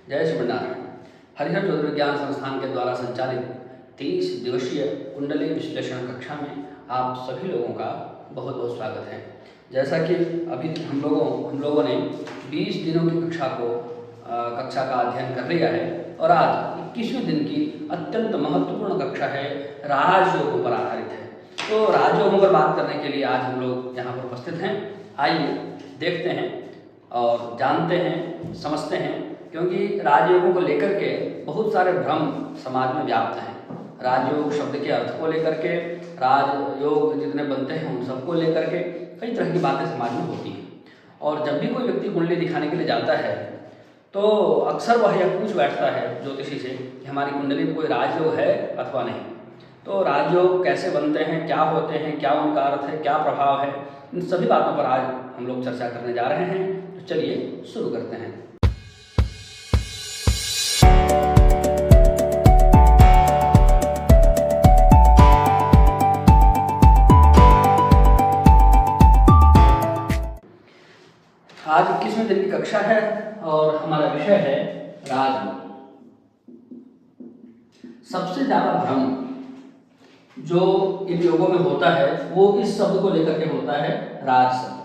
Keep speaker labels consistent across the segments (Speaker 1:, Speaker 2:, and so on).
Speaker 1: जय श्रीमन्नारायण। हरिहर ज्योतिर्विज्ञान संस्थान के द्वारा संचालित 30 दिवसीय कुंडली विश्लेषण कक्षा में आप सभी लोगों का बहुत बहुत स्वागत है। जैसा कि अभी हम लोगों ने 20 दिनों की कक्षा का अध्ययन कर लिया है और आज 21वें दिन की अत्यंत महत्वपूर्ण कक्षा है, राजयोगों पर आधारित है। तो राजयोगों पर बात करने के लिए आज हम लोग यहाँ पर उपस्थित हैं। आइए देखते हैं और जानते हैं, समझते हैं, क्योंकि राजयोगों को लेकर के बहुत सारे भ्रम समाज में व्याप्त हैं। राजयोग शब्द के अर्थ को लेकर के, राजयोग जितने बनते हैं उन सबको लेकर के कई तरह की बातें समाज में होती हैं। और जब भी कोई व्यक्ति कुंडली दिखाने के लिए जाता है तो अक्सर वह यह पूछ बैठता है ज्योतिषी से कि हमारी कुंडली में कोई राजयोग है अथवा नहीं। तो राजयोग कैसे बनते हैं, क्या होते हैं, क्या उनका अर्थ है, क्या प्रभाव है, इन सभी बातों पर आज हम लोग चर्चा करने जा रहे हैं। तो चलिए शुरू करते हैं। आज 21वें दिन की कक्षा है और हमारा विषय है राजयोग। सबसे ज्यादा भ्रम जो इन योगों में होता है वो इस शब्द को लेकर के होता है, राज शब्द।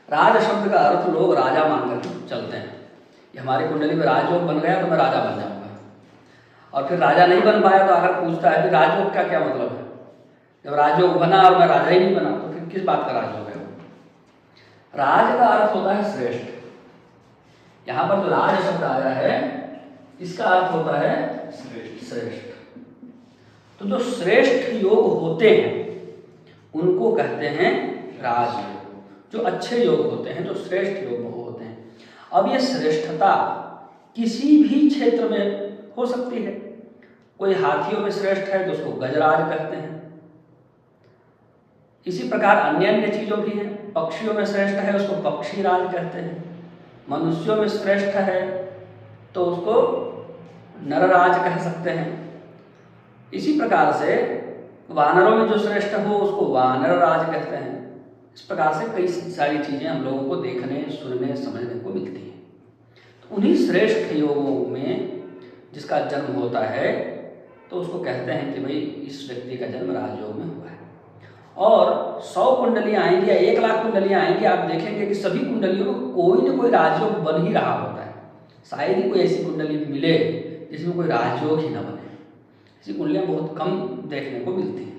Speaker 1: राज शब्द का अर्थ लोग राजा मानकर चलते हैं। ये हमारी कुंडली में राजयोग बन गया तो मैं राजा बन जाऊंगा, और फिर राजा नहीं बन पाया तो अगर पूछता है कि राजयोग का क्या मतलब है। जब राजयोग बना और मैं राजा ही नहीं बना तो फिर किस बात का राजयोग है। राज का अर्थ होता है श्रेष्ठ। यहां पर जो राज शब्द आया है इसका अर्थ होता है श्रेष्ठ। तो जो श्रेष्ठ योग होते हैं उनको कहते हैं राजयोग। जो अच्छे योग होते हैं, जो श्रेष्ठ योग होते हैं। अब ये श्रेष्ठता किसी भी क्षेत्र में हो सकती है। कोई हाथियों में श्रेष्ठ है तो उसको गजराज कहते हैं। इसी प्रकार अन्य अन्य चीजों भी हैं। पक्षियों में श्रेष्ठ है उसको पक्षी राज कहते हैं। मनुष्यों में श्रेष्ठ है तो उसको नरराज कह सकते हैं। इसी प्रकार से वानरों में जो श्रेष्ठ हो उसको वानर राज कहते हैं। इस प्रकार से कई सारी चीजें हम लोगों को देखने, सुनने, समझने को मिलती हैं। तो उन्हीं श्रेष्ठ योगों में जिसका जन्म होता है तो उसको कहते हैं कि भाई इस व्यक्ति का जन्म राजयोग में हुआ है। और 100 कुंडलियां आएंगी या 1 लाख कुंडलियां आएंगी, आप देखेंगे कि सभी कुंडलियों में कोई न कोई राजयोग बन ही रहा होता है। शायद ही कोई ऐसी कुंडली मिले जिसमें कोई राजयोग ही न बने। ऐसी कुंडलियां बहुत कम देखने को मिलती हैं।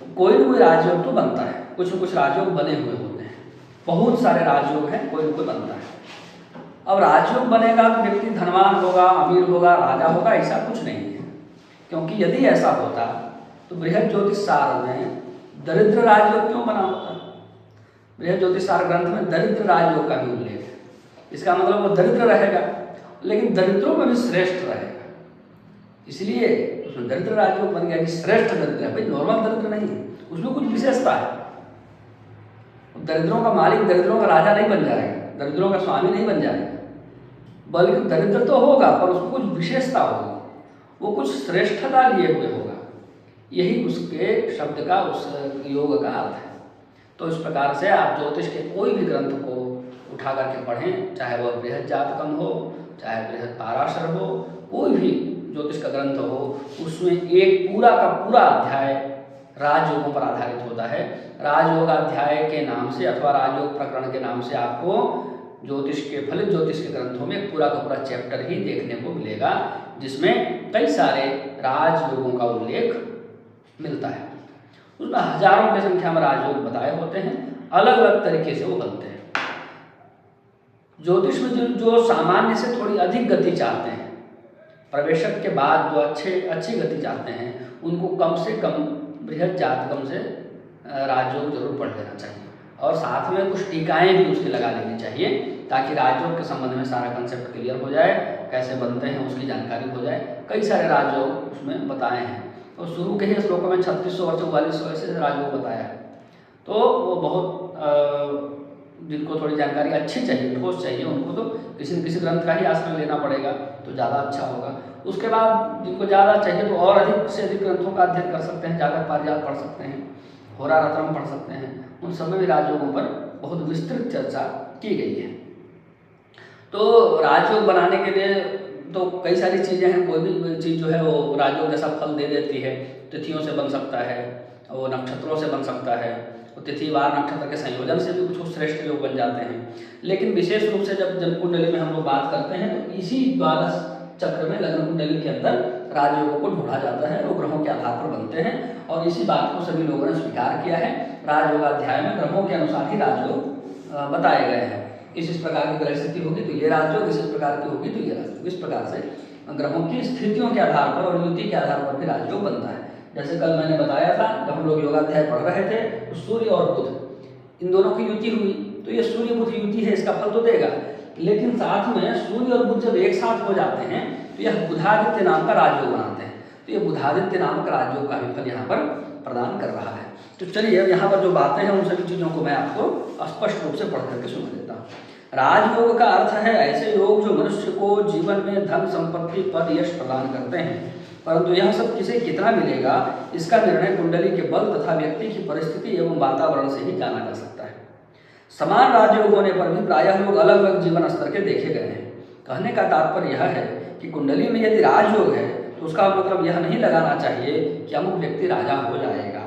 Speaker 1: तो कोई न कोई राजयोग तो बनता है, कुछ न कुछ राजयोग बने हुए होते हैं। बहुत सारे राजयोग हैं, कोई न कोई बनता है। अब राजयोग बनेगा तो व्यक्ति धनवान होगा, अमीर होगा, राजा होगा, ऐसा कुछ नहीं है। क्योंकि यदि ऐसा होता तो बृहद ज्योतिष सार में दरिद्र राजयोग क्यों बना होता। बृहद ज्योतिष सार ग्रंथ में दरिद्र राजयोग का भी उल्लेख है। इसका मतलब वो दरिद्र रहेगा लेकिन दरिद्रों में भी श्रेष्ठ रहेगा, इसलिए उसमें दरिद्र राजयोग बन गया कि श्रेष्ठ दरिद्र है। भाई नॉर्मल दरिद्र नहीं है, उसमें कुछ विशेषता है। दरिद्रों का मालिक, दरिद्रों का राजा नहीं बन जाएगा, दरिद्रों का स्वामी नहीं बन जाएगा, बल्कि दरिद्र तो होगा पर उसको कुछ विशेषता होगी, वो कुछ श्रेष्ठता लिए हुए होगा। यही उसके शब्द का, उस योग का अर्थ है। तो इस प्रकार से आप ज्योतिष के कोई भी ग्रंथ को उठा करके पढ़ें, चाहे वह बृहद जातकम हो, चाहे बृहद पाराशर हो, कोई भी ज्योतिष का ग्रंथ हो, उसमें एक पूरा का पूरा अध्याय राजयोगों पर आधारित होता है। राजयोग अध्याय के नाम से अथवा राजयोग प्रकरण के नाम से आपको ज्योतिष के, फलित ज्योतिष के ग्रंथों में एक पूरा का पूरा चैप्टर ही देखने को मिलेगा, जिसमें कई सारे राजयोगों का उल्लेख मिलता है। उसमें हजारों की संख्या में राजयोग बताए होते हैं, अलग अलग तरीके से वो बनते हैं। ज्योतिष में जो सामान्य से थोड़ी अधिक गति चाहते हैं, प्रवेशक के बाद जो अच्छी गति चाहते हैं, उनको कम से कम बृहद जातकम से राजयोग जरूर पढ़ लेना चाहिए। और साथ में कुछ टीकाएं भी उसकी लगा लेनी चाहिए ताकि राजयोग के संबंध में सारा कंसेप्ट क्लियर हो जाए, कैसे बनते हैं उसकी जानकारी हो जाए। कई सारे राजयोग उसमें बताए हैं। तो शुरू के ही श्लोकों में 3600 और 4400 ऐसे राजयोग बताया है। तो वो बहुत जिनको थोड़ी जानकारी अच्छी चाहिए, ठोस चाहिए, उनको तो किसी न किसी ग्रंथ का ही आश्रय लेना पड़ेगा तो ज़्यादा अच्छा होगा। उसके बाद जिनको ज़्यादा चाहिए तो और अधिक से अधिक ग्रंथों का अध्ययन कर सकते हैं। जातक पारिजात पढ़ सकते हैं, होरा रत्नम पढ़ सकते हैं। उन सब में भी राजयोगों पर बहुत विस्तृत चर्चा की गई है। तो राजयोग बनाने के लिए तो कई सारी चीज़ें हैं, कोई भी चीज़ जो है वो राजयोग जैसा फल दे देती है। तिथियों से बन सकता है, वो नक्षत्रों से बन सकता है, वो तिथि वार नक्षत्र के संयोजन से भी कुछ श्रेष्ठ योग बन जाते हैं। लेकिन विशेष रूप से जब जन्म कुंडली में हम लोग बात करते हैं तो इसी द्वादश चक्र में लग्न कुंडली के अंदर राजयोगों को ढूंढा जाता है, वो ग्रहों के आधार पर बनते हैं और इसी बात को सभी लोगों ने स्वीकार किया है। राजयोगाध्याय में ग्रहों के अनुसार ही राजयोग बताए गए हैं। इस प्रकार की ग्रह स्थिति होगी तो ये राजयोग, इस प्रकार की होगी तो ये राजयोग। इस प्रकार से ग्रहों की स्थितियों के आधार पर और युति के आधार पर भी राजयोग बनता है। जैसे कल मैंने बताया था जब हम लोग योगाध्याय पढ़ रहे थे तो सूर्य और बुध इन दोनों की युति हुई तो ये सूर्य बुध युति है, इसका फल तो देगा। लेकिन साथ में सूर्य और बुध जब एक साथ हो जाते हैं तो यह बुधादित्य नाम का राजयोग बनाते हैं। तो ये बुधादित्य नामक राजयोग का भी फल यहाँ पर प्रदान कर रहा है। तो चलिए अब यहाँ पर जो बातें हैं उन सभी चीज़ों को मैं आपको स्पष्ट रूप से पढ़ करके सुना देता हूँ। राजयोग का अर्थ है ऐसे योग जो मनुष्य को जीवन में धन संपत्ति पद यश प्रदान करते हैं, परंतु यह सब किसे कितना मिलेगा इसका निर्णय कुंडली के बल तथा व्यक्ति की परिस्थिति एवं वातावरण से ही जाना जा सकता है। समान राजयोग होने पर भी प्रायः लोग अलग अलग जीवन स्तर के देखे गए हैं। कहने का तात्पर्य यह है कि कुंडली में यदि राजयोग है तो उसका मतलब यह नहीं लगाना चाहिए कि अमुक व्यक्ति राजा हो जाएगा।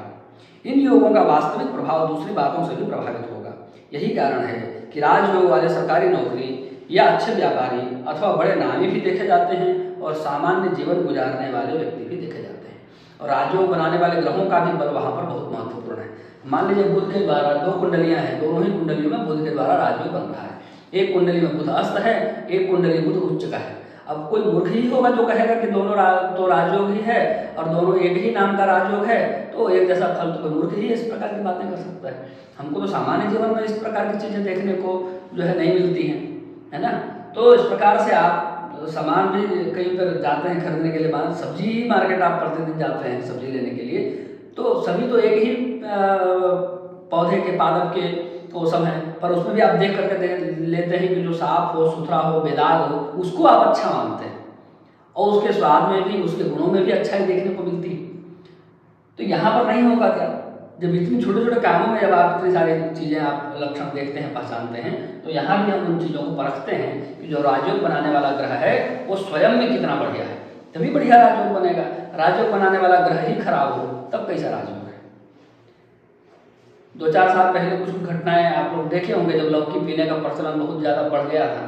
Speaker 1: इन योगों का वास्तविक प्रभाव दूसरी बातों से भी प्रभावित होगा। यही कारण है कि राजयोग वाले सरकारी नौकरी या अच्छे व्यापारी अथवा बड़े नामी भी देखे जाते हैं और सामान्य जीवन गुजारने वाले व्यक्ति भी देखे जाते हैं। और राजयोग बनाने वाले ग्रहों का भी बल वहाँ पर बहुत महत्वपूर्ण है। मान लीजिए बुध के द्वारा दो कुंडलियाँ हैं, दोनों ही कुंडलियों में बुध के द्वारा राजयोग बन रहा है। एक कुंडली में बुध अस्त है, एक कुंडली बुध उच्च का है। अब कोई मूर्ख ही होगा जो कहेगा कि दोनों तो राजयोग ही है और दोनों एक ही नाम का राजयोग है तो एक जैसा फल, तो कोई मूर्ख ही इस प्रकार की बातें कर सकता है। हमको तो सामान्य जीवन में इस प्रकार की चीज़ें देखने को जो है नहीं मिलती हैं, है ना। तो इस प्रकार से आप सामान भी कहीं पर जाते हैं खरीदने के लिए, मान सब्जी मार्केट आप प्रतिदिन जाते हैं सब्जी लेने के लिए, तो सभी तो एक ही पौधे के पादप के वो सब है, पर उसमें भी आप देख करके लेते हैं कि जो साफ हो सुथरा हो बेदाग हो उसको आप अच्छा मानते हैं और उसके स्वाद में भी उसके गुणों में भी अच्छाई देखने को मिलती है। तो यहाँ पर नहीं होगा क्या? जब इतनी छोटे छोटे कामों में जब आप इतनी सारी चीज़ें आप लक्षण देखते हैं पहचानते हैं तो यहाँ भी हम उन चीज़ों को परखते हैं कि जो राजयोग बनाने वाला ग्रह है वो स्वयं में कितना बढ़िया है, तभी बढ़िया राजयोग बनेगा। राजयोग बनाने वाला ग्रह ही खराब हो तब कैसा राजयोग है। 2-4 साल पहले कुछ घटनाएं आप लोग देखे होंगे जब लौकी पीने का प्रचलन बहुत ज़्यादा बढ़ गया था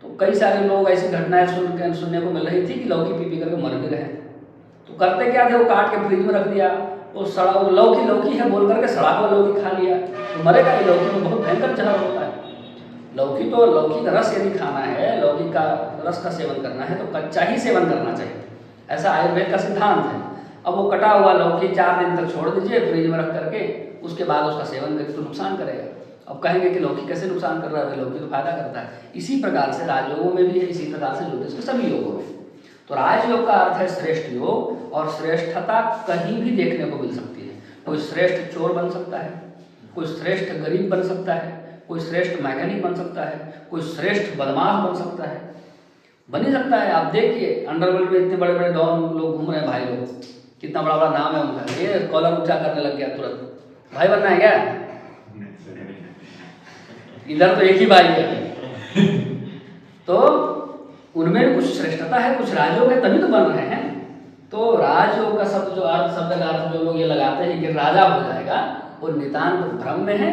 Speaker 1: तो कई सारे लोग ऐसी घटनाएं सुनने को मिल रही थी कि लौकी पी करके मर भी रहे। तो करते क्या थे, वो काट के फ्रिज में रख दिया, वो सड़ा वो लौकी है बोल करके सड़ा हुआ लौकी खा लिया तो मरेगा। ये लौकी में बहुत भयंकर जहर होता है। लौकी का रस यदि खाना है, लौकी का रस का सेवन करना है तो कच्चा ही सेवन करना चाहिए, ऐसा आयुर्वेद का सिद्धांत है। अब वो कटा हुआ लौकी 4 दिन तक छोड़ दीजिए फ्रिज में रख करके, उसके बाद उसका सेवन करें तो नुकसान करेगा। अब कहेंगे कि लौकी कैसे नुकसान कर रहा है, लौकी तो फायदा करता है। इसी प्रकार से राजयोगों में भी है, इसी प्रकार से ज्योतिष के सभी योगों में। तो राजयोग का अर्थ है श्रेष्ठ योग और श्रेष्ठता कहीं भी देखने को मिल सकती है। कोई श्रेष्ठ चोर बन सकता है, कोई श्रेष्ठ गरीब बन सकता है, कोई श्रेष्ठ मैकेनिक बन सकता है, कोई श्रेष्ठ बदमाश बन सकता है, बन ही सकता है। आप देखिए अंडरवर्ल्ड में इतने बड़े बड़े डॉन लोग घूम रहे हैं, भाई लोग कितना बड़ा बड़ा नाम है उनका, ये कॉलर ऊंचा करने लग गया तुरंत, भाई बनना है क्या? इधर तो एक ही भाई है। तो उनमें भी कुछ श्रेष्ठता है, कुछ राजयोग है, तभी तो बन रहे हैं। तो राजयोग का शब्द जो शब्द का अर्थ जो लोग ये लगाते हैं कि राजा हो जाएगा, वो नितांत भ्रम में है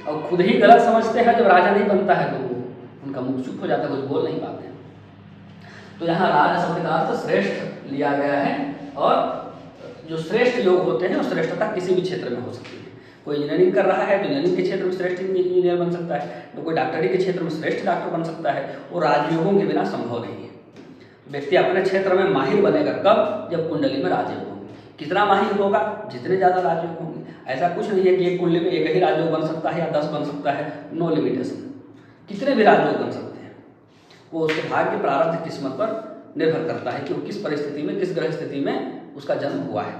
Speaker 1: और खुद ही गलत समझते हैं। जब राजा नहीं बनता है तो उनका मुख चुप हो जाता है, कुछ बोल नहीं पाते हैं। तो यहाँ राज शब्द का अर्थ श्रेष्ठ लिया गया है और जो श्रेष्ठ योग होते हैं वो श्रेष्ठता किसी भी क्षेत्र में हो सकती है। कोई इंजीनियरिंग कर रहा है तो इंजीनियरिंग के क्षेत्र में श्रेष्ठ इंजीनियर बन सकता है, तो कोई डॉक्टरी के क्षेत्र में श्रेष्ठ डॉक्टर बन सकता है। वो राजयोगों के बिना संभव नहीं है। व्यक्ति अपने क्षेत्र में माहिर बनेगा कब? जब कुंडली में राजयोग होंगे। कितना माहिर होगा? जितने ज़्यादा राजयोग होंगे। ऐसा कुछ नहीं है कि एक कुंडली में एक ही राजयोग बन सकता है या 10 बन सकता है, नो लिमिटेशन। कितने भी राजयोग बन सकते हैं, वो उसके भाग्य प्रारब्ध किस्मत पर निर्भर करता है कि वो किस परिस्थिति में किस ग्रह स्थिति में उसका जन्म हुआ है।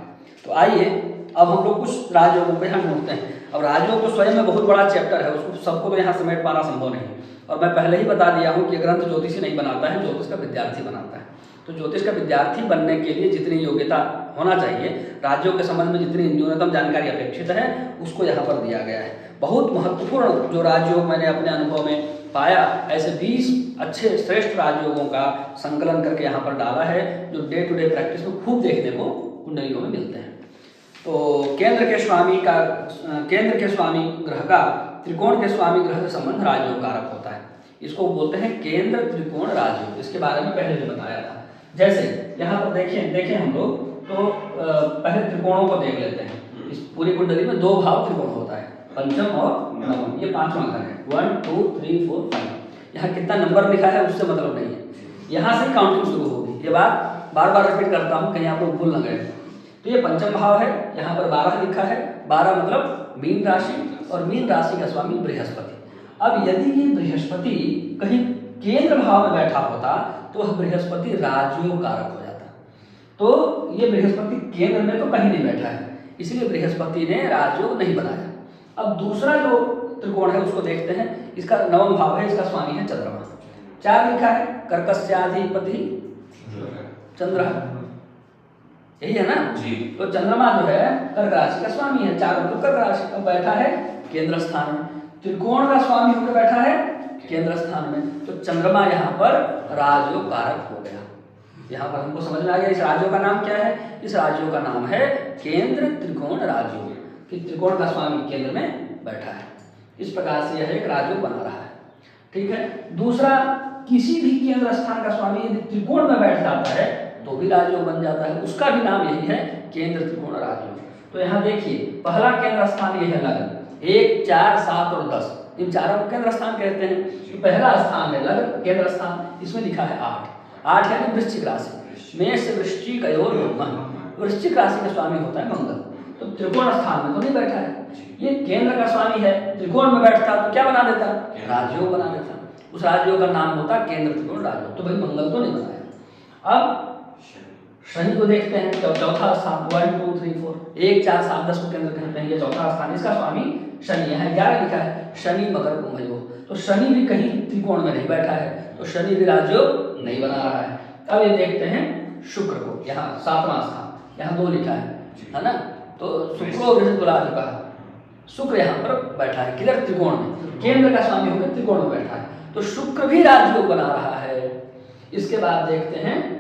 Speaker 1: तो आइए अब हम लोग कुछ राजयोगों पर यहाँ ढूंढते हैं। अब राजयोग तो स्वयं में बहुत बड़ा चैप्टर है, उसको सबको तो यहाँ समेट पाना संभव नहीं। और मैं पहले ही बता दिया हूँ कि ग्रंथ ज्योतिषी नहीं बनाता है, ज्योतिष का विद्यार्थी बनाता है। तो ज्योतिष का विद्यार्थी बनने के लिए जितनी योग्यता होना चाहिए, राजयोग के संबंध में जितनी न्यूनतम जानकारी अपेक्षित है, उसको यहाँ पर दिया गया है। बहुत महत्वपूर्ण जो राजयोग मैंने अपने अनुभव में पाया, ऐसे 20 अच्छे श्रेष्ठ राजयोगों का संकलन करके यहाँ पर डाला है, जो डे टू डे प्रैक्टिस में खूब देखने को कुंडलियों में मिलते हैं। तो केंद्र के स्वामी ग्रह का त्रिकोण के स्वामी ग्रह से संबंध राजयोग कारक होता है। इसको बोलते हैं केंद्र त्रिकोण राजयोग। इसके बारे में पहले भी बताया था। जैसे यहाँ पर देखें हम लोग, तो पहले त्रिकोणों को देख लेते हैं। इस पूरी कुंडली में 2 भाव त्रिकोण होता है, पंचम और नवम। ये 5वां घर है, 1 2 3 4 5। यहाँ कितना नंबर लिखा है उससे मतलब नहीं है, यहाँ से काउंटिंग शुरू होगी। ये बात बार बार रिपीट करता हूँ, कहीं आप लोग भूल न गए। तो ये पंचम भाव है, यहाँ पर 12 लिखा है। 12 मतलब मीन राशि, और मीन राशि का स्वामी बृहस्पति। अब यदि ये बृहस्पति कहीं केंद्र भाव में बैठा होता तो वह बृहस्पति राजयोग कारक हो जाता। तो ये बृहस्पति केंद्र में तो कहीं नहीं बैठा है, इसलिए बृहस्पति ने राजयोग नहीं बनाया। अब दूसरा जो त्रिकोण है उसको देखते हैं। इसका नवम भाव है, इसका स्वामी है चंद्रमा। 4 लिखा है, कर्कस्याधिपति चंद्र, यही है ना जी। तो चंद्रमा जो है कर्क राशि का स्वामी है। 4 मतलब कर्क राशि का बैठा है केंद्र स्थान में। त्रिकोण का स्वामी होकर बैठा है केंद्र स्थान में, तो चंद्रमा यहाँ पर राजयोग कारक हो गया। यहाँ पर हमको समझ में आ गया इस राजयोग का नाम क्या है। इस राजयोग का नाम है केंद्र त्रिकोण राजयोग, कि त्रिकोण का स्वामी केंद्र में बैठा है। इस प्रकार से यह एक राजयोग बना रहा है। ठीक है। दूसरा, किसी भी केंद्र स्थान का स्वामी यदि त्रिकोण में बैठ जाता है तो भी राजयोग बन जाता है। उसका भी नाम यही है, केंद्र त्रिकोण राजयोग। तो यहाँ देखिए, पहला केंद्र स्थान ये है लग्न, 1 4 7 और 10, इन चारों को केंद्र स्थान कहते हैं। तो पहला स्थान है लग्न केंद्र स्थान, इसमें लिखा है 8 यानी वृश्चिक राशि। मेष से वृश्चिक और वृश्चिक राशि का स्वामी होता है मंगल। तो त्रिकोण स्थान में तो नहीं बैठा है, ये केंद्र का स्वामी है। त्रिकोण में बैठता तो क्या बना देता, राजयोग बना देता। उस राजयोग का नाम होता केंद्र त्रिकोण राजयोग। तो भाई मंगल तो नहीं बनाया। अब शनि को देखते हैं, चौथा स्थान 1 2 3 4, 1 4 7 10 को केंद्र कहते हैं। ये चौथा स्थान, इसका स्वामी शनि। यहाँ 11 लिखा है, शनि मकर कुंभ योग। तो शनि भी कहीं त्रिकोण में नहीं बैठा है, तो शनि भी राजयोग नहीं बना रहा है। अब ये देखते हैं शुक्र को, यहाँ 7वां स्थान, यहाँ 2 लिखा है ना। तो शुक्रो बृहस्पति, शुक्र यहाँ पर बैठा है किधर, त्रिकोण में। केंद्र का स्वामी होकर त्रिकोण में बैठा है, तो शुक्र भी राजयोग बना रहा है। इसके बाद देखते हैं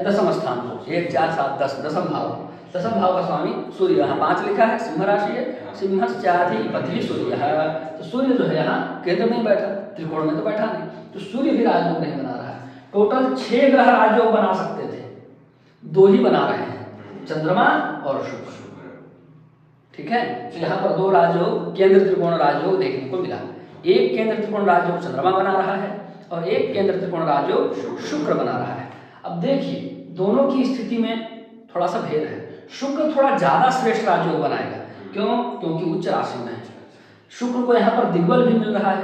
Speaker 1: दसम स्थान को, 1 4 7 10, दसम भाव। दसम भाव का स्वामी सूर्य, यहाँ 5 लिखा है, सिंह राशि है। सिंहस्याधिपति सूर्य है। तो सूर्य जो है यहाँ केंद्र में बैठा, त्रिकोण में तो बैठा नहीं, तो सूर्य भी राजयोग नहीं बना रहा है। टोटल 6 ग्रह राजयोग बना सकते थे, 2 ही बना रहे हैं, चंद्रमा और शुक्र। ठीक है। तो यहाँ पर 2 राजयोग केंद्र त्रिकोण राजयोग देखने को मिला। एक केंद्र त्रिकोण राजयोग चंद्रमा बना रहा है और एक केंद्र त्रिकोण राजयोग शुक्र बना रहा है। अब देखिए, दोनों की स्थिति में थोड़ा सा भेद है। शुक्र थोड़ा ज्यादा श्रेष्ठ राजयोग बनाएगा। क्यों? क्योंकि उच्च राशि में है। शुक्र को यहाँ पर दिग्बल भी मिल रहा है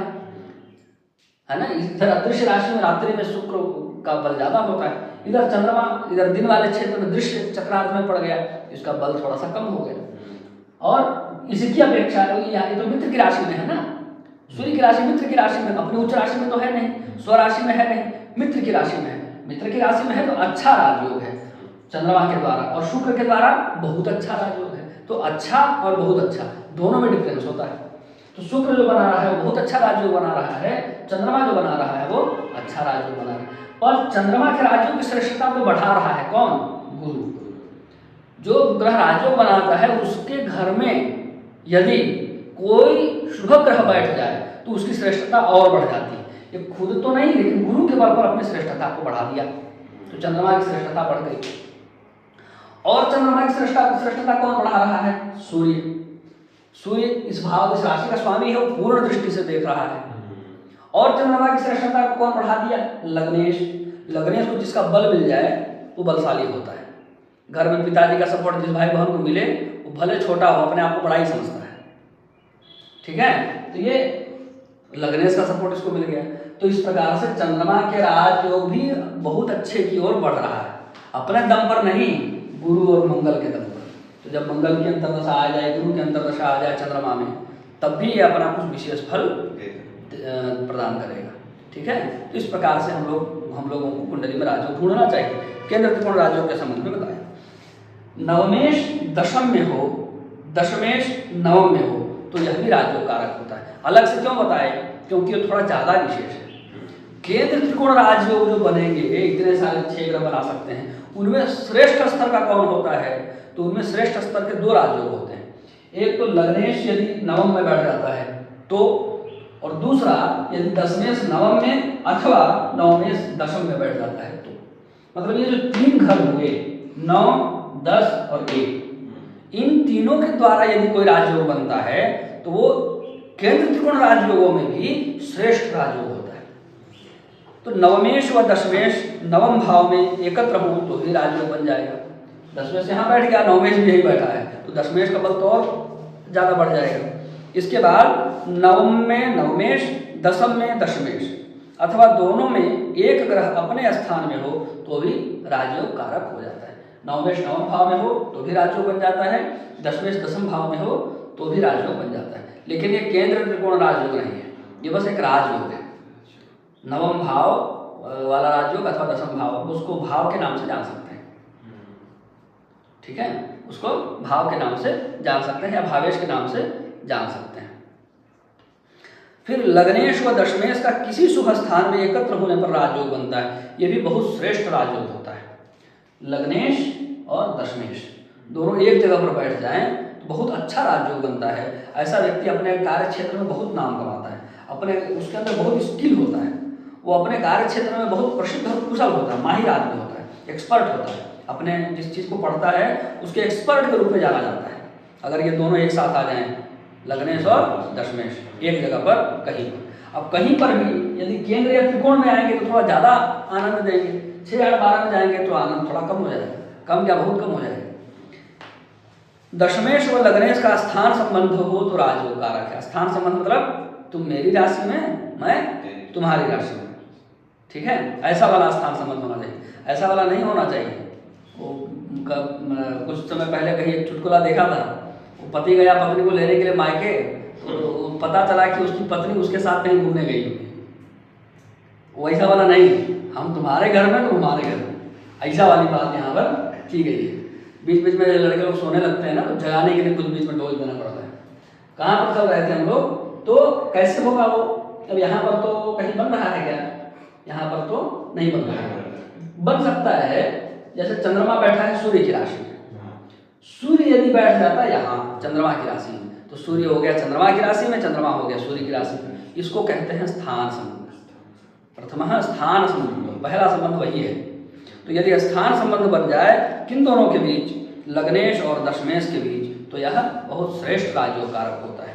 Speaker 1: ना। इधर अदृश्य राशि में रात्रि में शुक्र का बल ज्यादा होता है, इधर चंद्रमा इधर दिन वाले क्षेत्र में दृश्य चक्रार्थ में पड़ गया, इसका बल थोड़ा सा कम हो गया। और इसकी अपेक्षा यहाँ तो मित्र की राशि में है ना, सूर्य की राशि मित्र की राशि में, अपनी उच्च राशि में तो है नहीं, स्वराशि में है नहीं, मित्र की राशि में है। मित्र की राशि में है तो अच्छा राजयोग है चंद्रमा के द्वारा, और शुक्र के द्वारा बहुत अच्छा राजयोग है। तो अच्छा और बहुत अच्छा दोनों में डिफरेंस होता है। तो शुक्र जो बना रहा है वो बहुत अच्छा राजयोग बना रहा है, चंद्रमा जो बना रहा है वो अच्छा राजयोग बना रहा है। और चंद्रमा के राजयोग की श्रेष्ठता को बढ़ा रहा है कौन? गुरु। जो ग्रह राजयोग बनाता है उसके घर में यदि कोई शुभ ग्रह बैठ जाए तो उसकी श्रेष्ठता और बढ़ जाती है। ये खुद तो नहीं, लेकिन गुरु के बल पर अपनी श्रेष्ठता को बढ़ा दिया, तो चंद्रमा की श्रेष्ठता बढ़ गई। और चंद्रमा की श्रेष्ठता कौन बढ़ा रहा है? सूर्य। सूर्य इस भाव इस राशि का स्वामी है, वो पूर्ण दृष्टि से देख रहा है। और चंद्रमा की श्रेष्ठता को कौन बढ़ा दिया? लग्नेश। लग्नेश को जिसका बल मिल जाए वो बलशाली होता है। घर में पिताजी का सपोर्ट जिस भाई बहन को मिले वो भले छोटा हो, अपने आप को बड़ा ही समझता है। ठीक है। तो ये लग्नेश का सपोर्ट इसको मिल गया। तो इस प्रकार से चंद्रमा के राजयोग भी बहुत अच्छे की ओर बढ़ रहा है, अपने दम पर नहीं, गुरु और मंगल के दम पर। तो जब मंगल की अंतर्दशा आ जाए, गुरु की अंतर्दशा आ जाए चंद्रमा में, तब भी ये अपना कुछ विशेष फल प्रदान करेगा। ठीक है। तो इस प्रकार से हम लोगों को कुंडली में राजयोग ढूंढना चाहिए। केंद्र त्रिकोण राजयोग के संबंध में बताया। नवमेश दशम में हो, दशमेश नवम में हो तो यह भी राजयोग कारक होता है। अलग से क्यों बताए? क्योंकि ये थोड़ा ज़्यादा विशेष है। केंद्र त्रिकोण राजयोग जो बनेंगे, इतने सारे 6 ग्रह बना सकते हैं, उनमें श्रेष्ठ स्तर का कौन होता है? तो उनमें श्रेष्ठ स्तर के 2 राजयोग होते हैं। एक तो लग्नेश यदि नवम में बैठ जाता है तो, और दूसरा यदि दशमेश नवम में अथवा नवमेश दशम में बैठ जाता है तो। मतलब ये जो 3 घर हुए 9, 10 और 1, इन तीनों के द्वारा यदि कोई राजयोग बनता है तो वो केंद्र त्रिकोण राजयोगों में भी श्रेष्ठ राजयोग होता है। तो नवमेश व दशमेश नवम भाव में एकत्र हो तो ही राजयोग बन जाएगा। दशमेश यहाँ बैठ गया, नवमेश भी यही बैठा है, तो दशमेश का बल तो और ज़्यादा बढ़ जाएगा। इसके बाद नवम में नवमेश, दशम में दशमेश, अथवा दोनों में एक ग्रह अपने स्थान में हो तो भी राजयोग कारक हो जाता है। नवमेश नवम भाव में हो तो भी राजयोग बन जाता है, दशमेश दशम भाव में हो तो भी राजयोग बन जाता है। लेकिन ये केंद्र त्रिकोण राजयोग नहीं है, ये बस एक राजयोग है। नवम भाव वाला राजयोग अथवा दशम भाव, उसको भाव के नाम से जान सकते हैं, ठीक है, उसको भाव के नाम से जान सकते हैं या भावेश के नाम से जान सकते हैं। फिर लग्नेश व दशमेश का किसी शुभ स्थान में एकत्र होने पर राजयोग बनता है, ये भी बहुत श्रेष्ठ राजयोग होता है। लग्नेश और दशमेश दोनों एक जगह पर बैठ जाएं तो बहुत अच्छा राजयोग बनता है। ऐसा व्यक्ति अपने कार्य क्षेत्र में बहुत नाम कमाता है, अपने उसके अंदर बहुत स्किल होता है, वो अपने कार्य क्षेत्र में बहुत प्रसिद्ध और कुशल होता है, माहिर आदमी होता है, एक्सपर्ट होता है। अपने जिस चीज़ को पढ़ता है उसके एक्सपर्ट के रूप में जाना जाता है। अगर ये दोनों एक साथ आ जाएं, लग्नेश और दशमेश एक जगह पर कहीं पर, अब कहीं पर भी यदि केंद्र या त्रिकोण में आएंगे तो थोड़ा ज़्यादा आनंद देंगे, 6, 8, 12 में जाएंगे तो आनंद थोड़ा कम हो जाएगा, कम क्या बहुत कम हो जाएगा। दशमेश व लग्नेश का स्थान संबंध हो तो राजयोग कारक है। स्थान संबंध मतलब तुम मेरी राशि में, मैं तुम्हारी राशि में, ठीक है, ऐसा वाला स्थान संबंध होना चाहिए, ऐसा वाला नहीं होना चाहिए। वो कुछ समय पहले कहीं एक चुटकुला देखा था, वो पति गया पत्नी को लेने के लिए मायके, तो पता चला कि उसकी पत्नी उसके साथ कहीं घूमने गई होगी। वैसा वाला नहीं, हम तुम्हारे घर में तो हमारे घर में, ऐसा वाली बात यहाँ पर की गई है। बीच बीच में लड़के लोग सोने लगते हैं ना, तो जगाने के लिए कुछ बीच में डोज देना पड़ता है। कहाँ पर चल रहे थे हम लोग, तो कैसे होगा वो? अब यहाँ पर तो कहीं बन रहा है क्या? यहाँ पर तो नहीं बन रहा है। बन सकता है जैसे चंद्रमा बैठा है सूर्य की राशि में, सूर्य यदि बैठ जाता है यहाँ चंद्रमा की राशि में, तो सूर्य हो गया चंद्रमा की राशि में, चंद्रमा हो गया सूर्य की राशि में। इसको कहते हैं स्थान संबंध। प्रथम स्थान संबंध, पहला संबंध वही है। तो यदि स्थान संबंध बन जाए किन दोनों के बीच, लग्नेश और दशमेश के बीच, तो यह बहुत श्रेष्ठ राजयोग कारक होता है।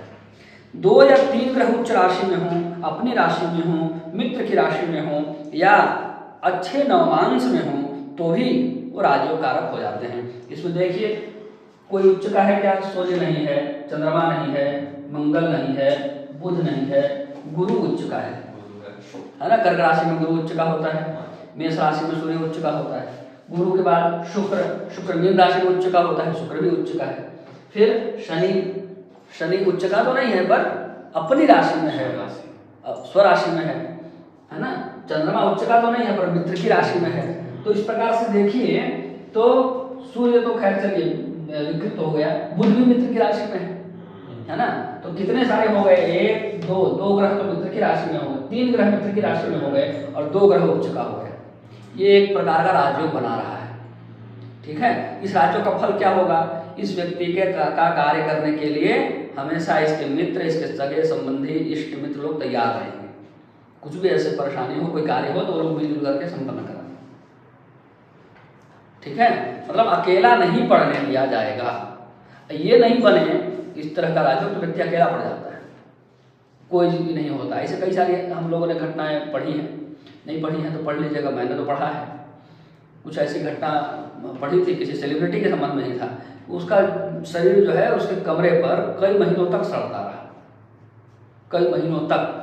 Speaker 1: 2 या 3 ग्रह उच्च राशि में हों, अपनी राशि में हों, मित्र की राशि में हों या अच्छे नवमांश में हों तो भी वो राजयोग कारक हो जाते हैं। इसमें देखिए कोई उच्च का है क्या? सूर्य नहीं है, चंद्रमा नहीं है, मंगल नहीं है, बुध नहीं है, गुरु उच्च का है ना। कर्क राशि में गुरु उच्च का होता है, मेष राशि में सूर्य उच्च का होता है, गुरु के बाद शुक्र मीन राशि में उच्च का होता है, शुक्र भी उच्च का है। फिर शनि उच्च का तो नहीं है पर अपनी राशि में है, स्वराशि में है ना। चंद्रमा उच्च का तो नहीं है पर मित्र की राशि में है। तो इस प्रकार से देखिए तो सूर्य तो खैर चलिए विकृत हो गया, बुध भी मित्र की राशि में है ना। तो कितने सारे हो गए? 1, 2 ग्रह तो मित्र की राशि में हो गए, 3 ग्रह मित्र की राशि में हो गए और 2 ग्रह उच्च का हो गया। ये एक प्रकार का राजयोग बना रहा है, ठीक है। इस राजयोग का फल क्या होगा? इस व्यक्ति के का कार्य करने के लिए हमेशा इसके मित्र, इसके सगे संबंधी, इष्ट मित्र लोग तैयार रहेंगे। कुछ भी ऐसे परेशानी हो, कोई कार्य हो तो वो लोग मिलजुल करके संपन्न कराएंगे, ठीक है। मतलब अकेला नहीं पढ़ने दिया जाएगा। ये नहीं बने इस तरह का राजयोग तो व्यक्ति अकेला पड़ जाता है, कोई भी नहीं होता। ऐसे कई सारी हम लोगों ने घटनाएं पढ़ी हैं, नहीं पढ़ी हैं तो पढ़ लीजिएगा, मैंने तो पढ़ा है। कुछ ऐसी घटना पढ़ी थी, किसी सेलिब्रिटी के संबंध में ही था। उसका शरीर जो है उसके कमरे पर कई महीनों तक सड़ता रहा, कई महीनों तक,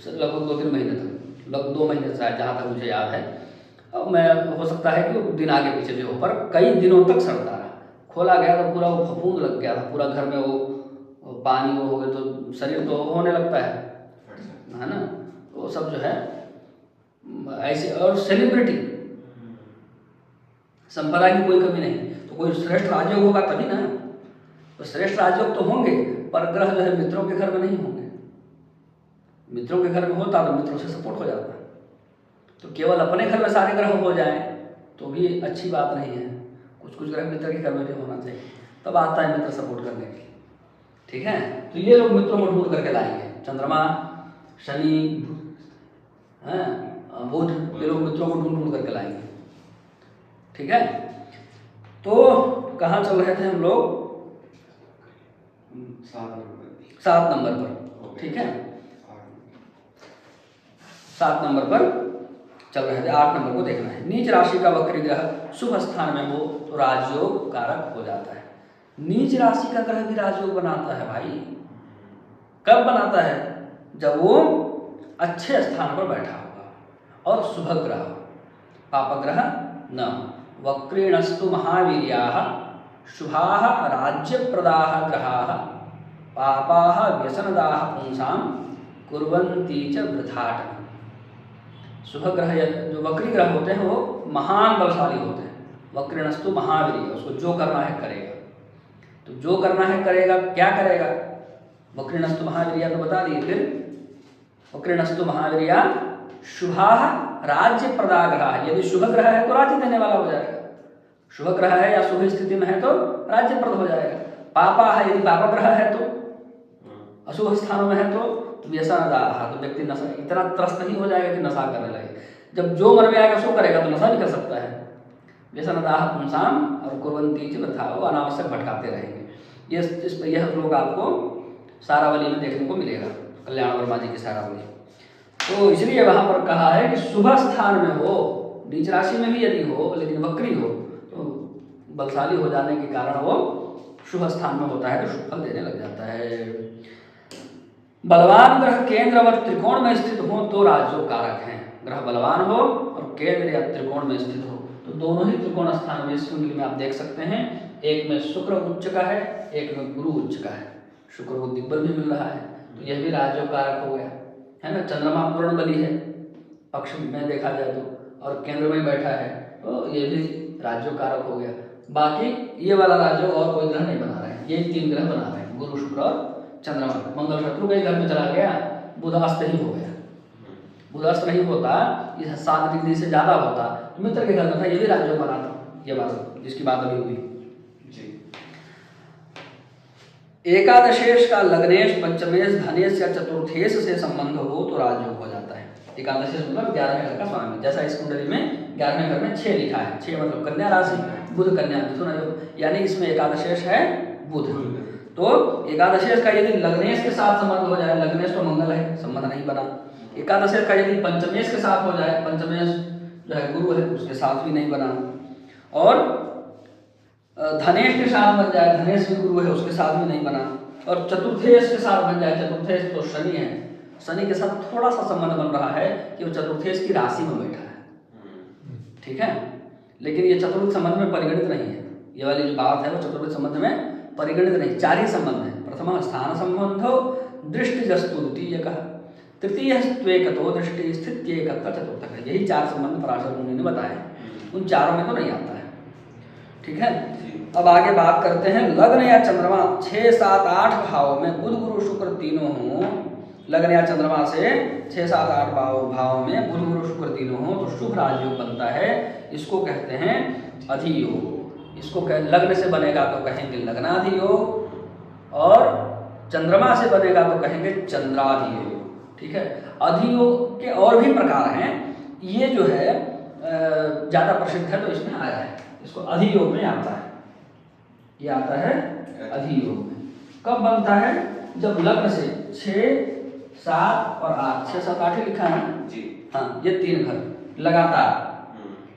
Speaker 1: लगभग 2-3 महीने तक, लगभग 2 महीने शायद, जहाँ तक मुझे याद है। अब मैं हो सकता है कि दिन आगे पीछे भी हो, पर कई दिनों तक सड़ता रहा। खोला गया तो पूरा वो फफूंद लग गया था, पूरा घर में वो पानी वो हो गया तो शरीर तो होने लगता है ना। वो सब जो है ऐसे, और सेलिब्रिटी संपदा की कोई कमी नहीं, तो कोई श्रेष्ठ राजयोग होगा तभी ना। तो श्रेष्ठ राजयोग तो होंगे, पर ग्रह जो है मित्रों के घर में नहीं होंगे। मित्रों के घर में होता तो मित्रों से सपोर्ट हो जाता। तो केवल अपने घर में सारे ग्रह हो जाएं तो भी अच्छी बात नहीं है, कुछ कुछ ग्रह मित्र के घर में भी होना चाहिए, तब आता है मित्र सपोर्ट करने के लिए। ठीक है, तो ये लोग मित्रों को ढूंढ करके लाएंगे, चंद्रमा, शनि, बुध, ये लोग मित्रों को ढूंढ ढूंढ करके लाएंगे। ठीक है, तो कहाँ चल रहे थे हम लोग? 7 नंबर पर। ठीक है, 7 नंबर पर चल रहे थे, 8 नंबर को देखना है। नीच राशि का वक्री ग्रह शुभ स्थान में हो तो राजयोग कारक हो जाता है। नीच राशि का ग्रह भी राजयोग बनाता है भाई। कब बनाता है? जब वो अच्छे स्थान पर बैठा होगा और शुभ ग्रह, पाप ग्रह न। वक्रीणस्तु महावीर्याः शुभाः राज्यप्रदाः ग्रहाः पापाः व्यसनदाः पुंसां कुर्वन्ति च वृथाटनं। शुभ ग्रह जो वक्री ग्रह होते हैं वो महान बलशाली होते हैं। वक्रीणस्तु महावीर्य, उसको जो करना है करेगा। तो जो करना है करेगा, क्या करेगा? वक्रीणस्तु महावीर्य तो बता दिए। फिर वक्रीणस्तु महावीर्य शुभाः राज्य प्रदा ग्रह, यदि शुभ ग्रह है तो राज्य देने वाला हो जाएगा। शुभ ग्रह है या शुभ स्थिति में है तो राज्य प्रद हो जाएगा। पापा है, यदि पाप ग्रह है तो, अशुभ स्थानों में है तो व्यसनदाः, तो व्यक्ति नशा, इतना त्रस्त नहीं हो जाएगा कि नशा करने लगे। जब जो मन में आएगा सो करेगा तो नशा भी कर सकता है। व्यसनदाः पुंसां और कुर्वन्ति च वृथा, वो अनावश्यक भटकाते रहेंगे। यह लोग आपको सारावली में देखने को मिलेगा, कल्याण वर्मा जी की सारावली। तो इसलिए वहां पर कहा है कि शुभ स्थान में हो, नीच राशि में भी यदि हो लेकिन वक्री हो तो बलशाली हो जाने के कारण वो शुभ स्थान में होता है तो शुभ फल देने लग जाता है। बलवान ग्रह केंद्र और त्रिकोण में स्थित हो तो राजयोग कारक हैं। ग्रह बलवान हो और केंद्र या त्रिकोण में स्थित हो तो दोनों ही त्रिकोण स्थान में इस कुंडली में आप देख सकते हैं। एक में शुक्र उच्च का है, एक में गुरु उच्च का है। शुक्र को दिग्बल भी मिल रहा है तो यह भी राजयोग कारक हो गया, है ना। चंद्रमा पूर्ण बली है पक्ष में देखा जाए तो, और केंद्र में बैठा है तो ये भी राजयोग कारक हो गया। बाकी ये वाला राजयोग और कोई ग्रह नहीं बना रहे हैं, ये 3 ग्रह बना रहे हैं, गुरु शुक्र और चंद्रमा। मंगल शत्रु के घर में चला गया, बुध अस्त ही हो गया। बुध अस्त नहीं होता, ये 7 डिग्री से ज्यादा होता तो मित्र के घर में था, ये भी राजयोग बनाता। ये बात जिसकी बात अभी हुई। एकादशेश का लग्नेश, पंचमेश, धनेश या चतुर्थेश से संबंध हो तो राजयोग हो जाता है। एकादशेश मतलब 11वें घर का स्वामी, जैसा इस कुंडली में 11वें घर में 6 लिखा है। 6 मतलब कन्या राशि, बुध कन्या मिथुन योग, यानी इसमें एकादशेश है बुध। तो एकादशेश का यदि लग्नेश के साथ संबंध हो जाए, लग्नेश तो मंगल है, संबंध नहीं बना। एकादशेश का यदि पंचमेश के साथ हो जाए, पंचमेश जो है गुरु है, उसके साथ भी नहीं बना। और धनेश के साथ बन जाए, धनेश भी गुरु है, उसके साथ भी नहीं बना। और चतुर्थेश के साथ बन जाए, चतुर्थेश तो शनि है, शनि के साथ थोड़ा सा संबंध बन रहा है कि वो चतुर्थेश की राशि में बैठा है। ठीक है, लेकिन ये चतुर्थ संबंध में परिगणित नहीं है। ये वाली जो बात है वो चतुर्थ संबंध में परिगणित नहीं। 4 ही संबंध है। प्रथम स्थान संबंधो दृष्टिजस्तु द्वितीयकः, तृतीय त्वेकतो दृष्टि स्थित्येकत्र चतुर्थकः। यही 4 संबंध पराशर मुनि ने बताए, उन चारों में तो नहीं आता है। ठीक है, अब आगे बात करते हैं। लग्न या चंद्रमा 6, 7, 8 भाव में बुध गुरु शुक्र तीनों हों, लग्न या चंद्रमा से 6, 7, 8 भाव में बुध गुरु शुक्र तीनों हों तो शुभ राजयोग बनता है। इसको कहते हैं अधियोग। इसको लग्न से बनेगा तो कहेंगे लग्नाधियोग, और चंद्रमा से बनेगा तो कहेंगे चंद्राधियोग। ठीक है, अधियोग के और भी प्रकार हैं, ये जो है ज्यादा प्रसिद्ध है तो इसमें आया है। इसको अधियोग में आता है, ये आता है अधियोग में। कब बनता है? जब लग्न से 6, 7 और 8, 6, 7, 8 ही लिखा है जी। हाँ, ये 3 घर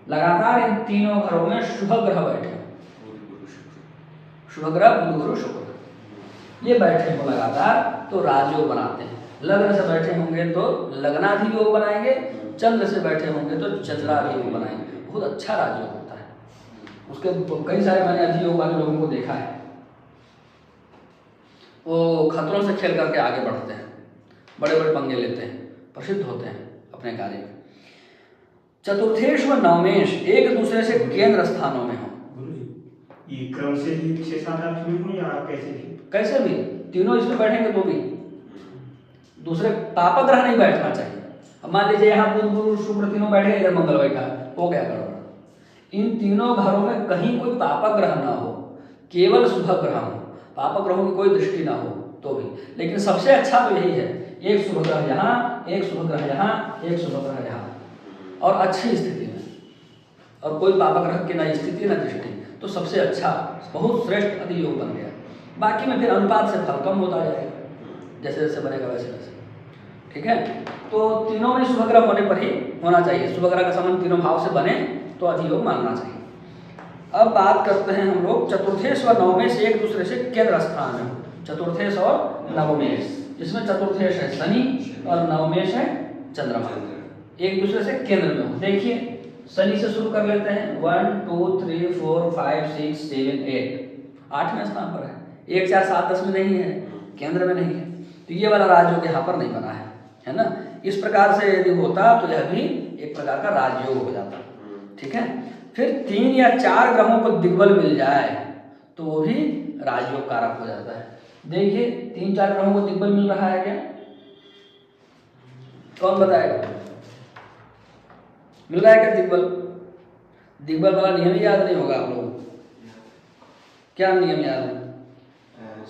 Speaker 1: लगातार इन तीनों घरों में शुभ ग्रह बैठे, शुभ ग्रह बुध गुरु शुक्र ये बैठे हो लगातार तो राजयोग बनाते हैं। लग्न से बैठे होंगे तो लग्नाधियोग बनाएंगे, चंद्र से बैठे होंगे तो चंद्राधियोग बनाएंगे। बहुत अच्छा राजयोग होता है। उसके कई सारे मैंने अधियोग वाले लोगों को देखा है, वो खतरों से खेल करके आगे बढ़ते हैं, बड़े बड़े पंगे लेते हैं, प्रसिद्ध होते हैं अपने कार्य में। चतुर्थेश व नवमेश एक दूसरे से केंद्र स्थानों में हो।
Speaker 2: ये क्रम से भी 6 7 8 चुने हुए या कैसे भी?
Speaker 1: कैसे भी तीनों इसमें बैठेंगे तो भी दूसरे पापक ग्रह नहीं बैठना चाहिए। अब मान लीजिए यहाँ बुध गुरु शुक्र तीनों बैठे, इधर मंगल बैठा, हो गया गड़बड़। इन तीनों घरों में कहीं कोई पापक ग्रह ना हो, केवल शुभ ग्रह हो, पापक ग्रहों की कोई दृष्टि ना हो तो भी। लेकिन सबसे अच्छा तो यही है, एक शुभ ग्रह यहाँ, एक शुभ ग्रह यहाँ, एक शुभ ग्रह यहाँ, और अच्छी स्थिति में, और कोई पापक ग्रह की ना स्थिति ना दृष्टि, तो सबसे अच्छा बहुत श्रेष्ठ अधियोग बन गया। बाकी में फिर अनुपात से फल कम होता जाएगा, जैसे जैसे बनेगा वैसे वैसे। ठीक है, तो तीनों में शुभ ग्रह होने पर ही होना चाहिए, शुभ ग्रह का संबंध तीनों भाव से बने तो अधियोग मानना चाहिए। अब बात करते हैं हम लोग चतुर्थेश व नवमेश एक दूसरे से केंद्र स्थान में, चतुर्थेश और नवमेश, इसमें चतुर्थेश है शनि और नवमेश है चंद्रमा, एक दूसरे से केंद्र में हो। देखिए शनि से शुरू कर लेते हैं, 1 2 3 4 5 6 7 8, 8वें स्थान पर है, 1 4 7 10 में नहीं है, केंद्र में नहीं है, तो ये वाला राजयोग यहाँ पर नहीं बना है ना। इस प्रकार से यदि होता तो यह भी एक प्रकार का राजयोग हो जाता। ठीक है, फिर 3 या 4 ग्रहों को दिग्बल मिल जाए तो वो भी राजयोग कारक हो जाता है। देखिए 3 4 ग्रहों को दिग्बल मिल रहा है क्या, कौन बताएगा? मिल रहा है क्या दिग्बल? दिग्बल वाला नियम ही याद नहीं होगा आप लोगों को, क्या नियम याद है?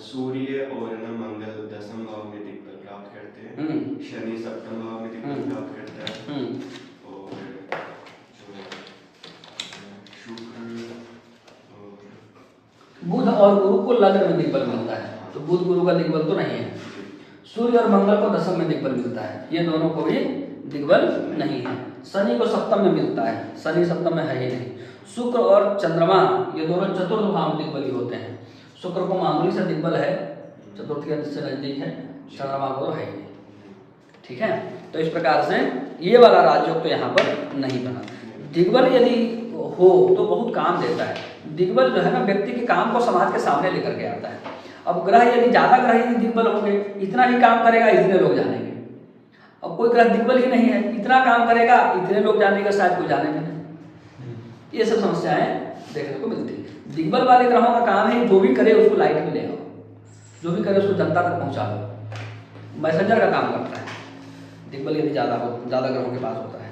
Speaker 3: सूर्य और न मंगल 10वें भाव में दिग्बल प्राप्त करते हैं, शनि 7वें भाव में दिग्बल प्राप्त करता है, और
Speaker 1: बुध और गुरु को लग्न में दिग्बल मिलता है, तो बुध गुरु का दिग्बल तो नहीं है। सूर्य और मंगल को 10वें में दिग्बल मिलता है, ये दोनों को भी दिग्बल नहीं है। शनि को सप्तम में मिलता है, शनि सप्तम में है ही नहीं। शुक्र और चंद्रमा ये दोनों चतुर्थ भाव में दिग्बली होते हैं, शुक्र को मामूली से दिग्बल है, चतुर्थ के से नजदीक है, चंद्रमा को तो है ही नहीं। ठीक है, तो इस प्रकार से ये वाला राजयोग तो यहाँ पर नहीं बना। दिग्बल यदि हो तो बहुत काम देता है। दिग्बल जो है ना व्यक्ति के काम को समाज के सामने लेकर के आता है। अब ग्रह यदि ज्यादा ग्रह यदि दिग्बल होंगे, इतना ही काम करेगा, इतने लोग जानेंगे। अब कोई ग्रह दिग्बल ही नहीं है, इतना काम करेगा, इतने लोग जानेंगे, शायद कोई जानेंगे नहीं। ये सब समस्याएं देखने को मिलती है। दिग्बल वाले ग्रहों का काम है जो भी करे उसको लाइट में ले आओ, जो भी करे उसको जनता तक पहुंचा दो, मैसेंजर का काम करता है दिग्बल यदि ज्यादा ग्रहों के पास होता है।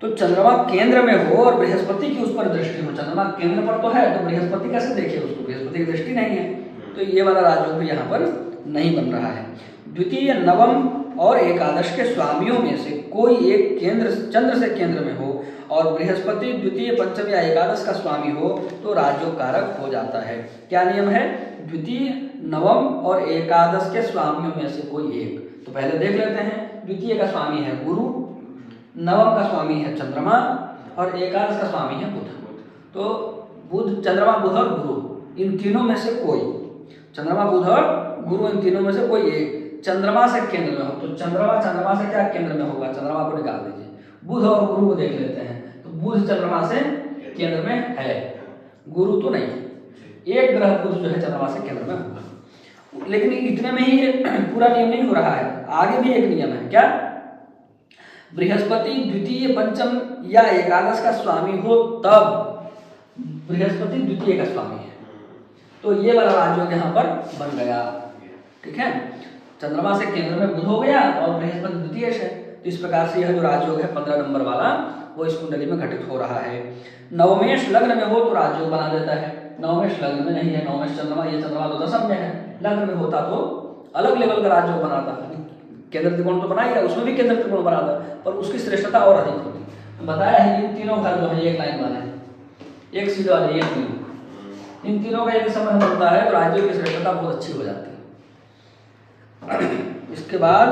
Speaker 1: तो चंद्रमा केंद्र में हो और बृहस्पति की उस पर दृष्टि हो, चंद्रमा केंद्र पर तो है तो बृहस्पति कैसे देखे उसको, बृहस्पति की दृष्टि नहीं है, तो ये वाला राजयोग भी यहाँ पर नहीं बन रहा है। द्वितीय, नवम और एकादश के स्वामियों में से कोई एक केंद्र चंद्र से केंद्र में हो और बृहस्पति द्वितीय, पंचम या एकादश का स्वामी हो तो राजयोग कारक हो जाता है। क्या नियम है? द्वितीय, नवम और एकादश के स्वामियों में से कोई एक। तो पहले देख लेते हैं, द्वितीय का स्वामी है गुरु, नवम का स्वामी है चंद्रमा और एकादश का स्वामी है बुध। तो बुध, चंद्रमा, बुध और गुरु इन तीनों में से कोई, चंद्रमा, बुध और गुरु इन तीनों में से कोई एक चंद्रमा से केंद्र में हो। तो चंद्रमा से क्या केंद्र में होगा? चंद्रमा को निकाल दीजिए, बुध और गुरु को देख लेते हैं। तो बुध चंद्रमा से केंद्र में है, गुरु तो नहीं। एक ग्रह बुध जो है चंद्रमा से केंद्र में होगा। लेकिन इतने में ही पूरा नियम नहीं हो रहा है, आगे भी एक नियम है। क्या? बृहस्पति द्वितीय, पंचम या एकादश का स्वामी हो तब बृहस्पति द्वितीय का स्वामी है। तो ये वाला राजयोग यहाँ पर बन गया। ठीक है, चंद्रमा से केंद्र में बुध हो गया और बृहस्पति द्वितीय है। तो इस प्रकार से यह जो राजयोग है 15 नंबर वाला वो इस कुंडली में घटित हो रहा है। नवमेश लग्न में हो तो राजयोग बना देता है, नवमेश लग्न में नहीं है, नवमेश चंद्रमा, ये चंद्रमा तो दशम में है, लग्न में होता तो अलग लेवल का राजयोग बनाता। केंद्र त्रिकोण तो बनाएगा, उसमें भी केंद्र त्रिकोण बनाता, पर उसकी श्रेष्ठता और अधिक होती। बताया है इन तीनों घर जो है एक लाइन वाले, एक सीधे वाले, एक तीनों, इन तीनों का यदि संबंध बनता है तो राजयोग की श्रेष्ठता बहुत अच्छी हो जाती है। इसके बाद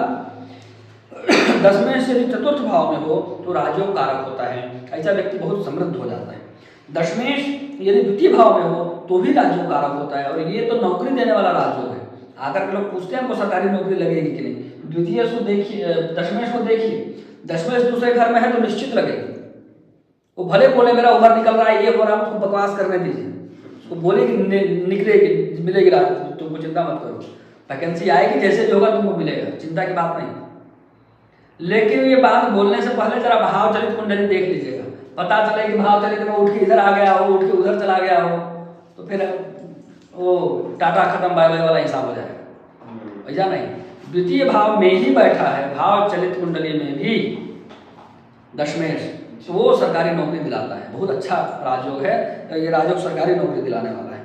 Speaker 1: 10वें से चतुर्थ भाव में हो तो राजयोग कारक होता है, ऐसा व्यक्ति बहुत समृद्ध हो जाता है। 10वें यदि द्वितीय भाव में हो तो भी राजयोग कारक होता है, और ये तो नौकरी देने वाला राजयोग है। आकर के लोग पूछते हैं हमको सरकारी नौकरी लगेगी कि नहीं, द्वितीय को देखिए, 10वें को देखिए, 10वें दूसरे घर में है तो निश्चित लगेगी। वो भले बोले मेरा उम्र निकल रहा है, ये हो रहा है, उसको बकवास करने दीजिए, उसको बोलेगी निकलेगी, मिलेगी रात, तुमको चिंता मत करो, वैकेंसी आएगी, जैसे भी होगा तुमको मिलेगा, चिंता की बात नहीं। लेकिन ये बात बोलने से पहले जरा भाव चलित कुंडली देख लीजिएगा, पता चले कि भाव चलित में उठ के इधर आ गया हो, उठ के उधर चला गया हो, तो फिर वो टाटा खत्म बाय बाय वाला हिसाब हो जाएगा। ऐसा नहीं, द्वितीय भाव में ही बैठा है भाव चलित कुंडली में भी दशमेश, तो वो सरकारी नौकरी दिलाता है, बहुत अच्छा राजयोग है ये, राजयोग सरकारी नौकरी दिलाने वाला है।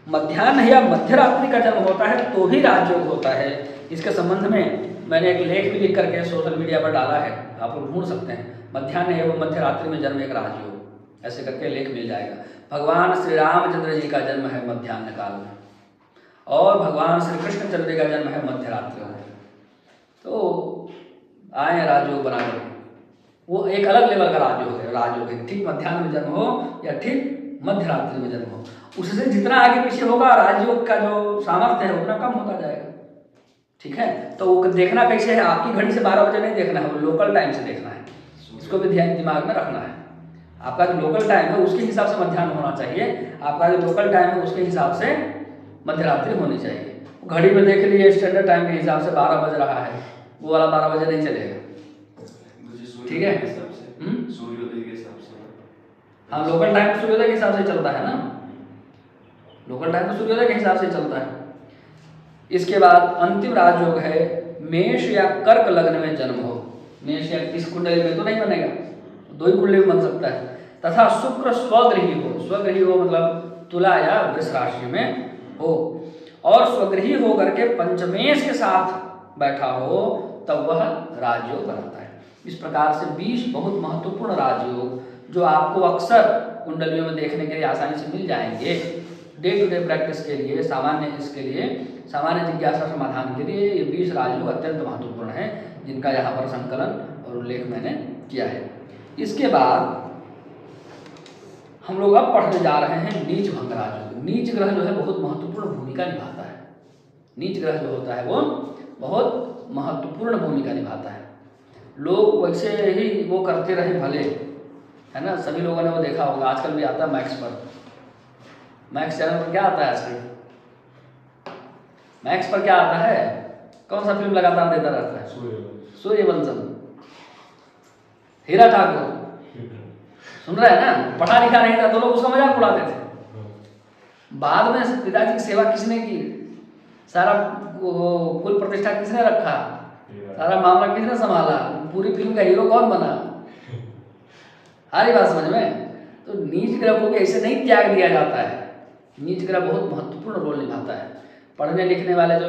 Speaker 1: मध्याह्न या मध्यरात्रि का जन्म होता है तो ही राजयोग होता है। इसके संबंध में मैंने एक लेख भी लिख करके सोशल मीडिया पर डाला है, आप लोग ढूंढ सकते हैं, मध्याह्न एवं मध्यरात्रि में जन्म एक राजयोग, ऐसे करके लेख मिल जाएगा। भगवान श्री रामचंद्र जी का जन्म है मध्याह्न काल में, और भगवान श्री कृष्णचंद्र जी का जन्म है मध्यरात्रि में। तो आए राजयोग बना करके, वो एक अलग लेवल का राजयोग है, राजयोग है, ठीक मध्याह्न में जन्म हो या ठीक मध्यरात्रि में जन्म हो, उससे जितना आगे पीछे होगा राजयोग का जो सामर्थ्य है उतना कम होता जाएगा। ठीक है, तो वो देखना कैसे है, आपकी घड़ी से 12 बजे नहीं देखना है, वो लोकल टाइम से देखना है, इसको भी ध्यान दिमाग में रखना है। आपका जो लोकल टाइम है उसके हिसाब से मध्याह्न होना चाहिए, आपका जो लोकल टाइम है उसके हिसाब से मध्यरात्रि होनी चाहिए। घड़ी में देख लीजिए स्टैंडर्ड टाइम के हिसाब से 12 बज रहा है, वो वाला 12 बजे नहीं चलेगा। ठीक है,
Speaker 3: सूर्योदय के हिसाब से,
Speaker 1: हाँ लोकल टाइम सूर्योदय के हिसाब से चलता है ना, लोकल टाइम तो सूर्योदय के हिसाब से चलता है। इसके बाद अंतिम राजयोग है मेष या कर्क लग्न में जन्म हो। मेष या इस कुंडली में तो नहीं बनेगा, 2 ही कुंडली में बन सकता है। तथा शुक्र स्वगृही हो, स्वगृही हो मतलब तुला या वृष राशि में हो, और स्वगृही होकर के पंचमेश के साथ बैठा हो, तब वह राजयोग बनाता है। इस प्रकार से 20 बहुत महत्वपूर्ण राजयोग जो आपको अक्सर कुंडलियों में देखने के लिए आसानी से मिल जाएंगे, डे टू डे प्रैक्टिस के लिए, सामान्य इसके लिए, सामान्य जिज्ञासा समाधान के लिए ये 20 राजयोग अत्यंत महत्वपूर्ण हैं, जिनका यहाँ पर संकलन और उल्लेख मैंने किया है। इसके बाद हम लोग अब पढ़ने जा रहे हैं नीच भंग राजयोग। नीच ग्रह जो है बहुत महत्वपूर्ण भूमिका निभाता है, नीच ग्रह जो होता है वो बहुत महत्वपूर्ण भूमिका निभाता है। लोग वैसे ही वो करते रहे भले, है ना, सभी लोगों ने वो देखा होगा, आजकल भी आता है मैक्स पर, मैक्स चैनल पर क्या आता है आजकल, मैक्स पर क्या आता है, कौन सा फिल्म लगातार देता रहता है, सूर्यवंशम, हीरा ठाकुर, सुन रहे हैं ना, पढ़ा लिखा नहीं था तो लोग उसका मजाक उड़ाते थे। बाद में पिताजी की सेवा किसने की, सारा कुल प्रतिष्ठा किसने रखा, सारा मामला किसने संभाला, पूरी फिल्म का हीरो कौन बना, आ रही बात समझ में। तो नीच ग्रह को भी ऐसे नहीं त्याग दिया जाता है, नीच ग्रह बहुत महत्वपूर्ण रोल निभाता है। पढ़ने लिखने वाले जो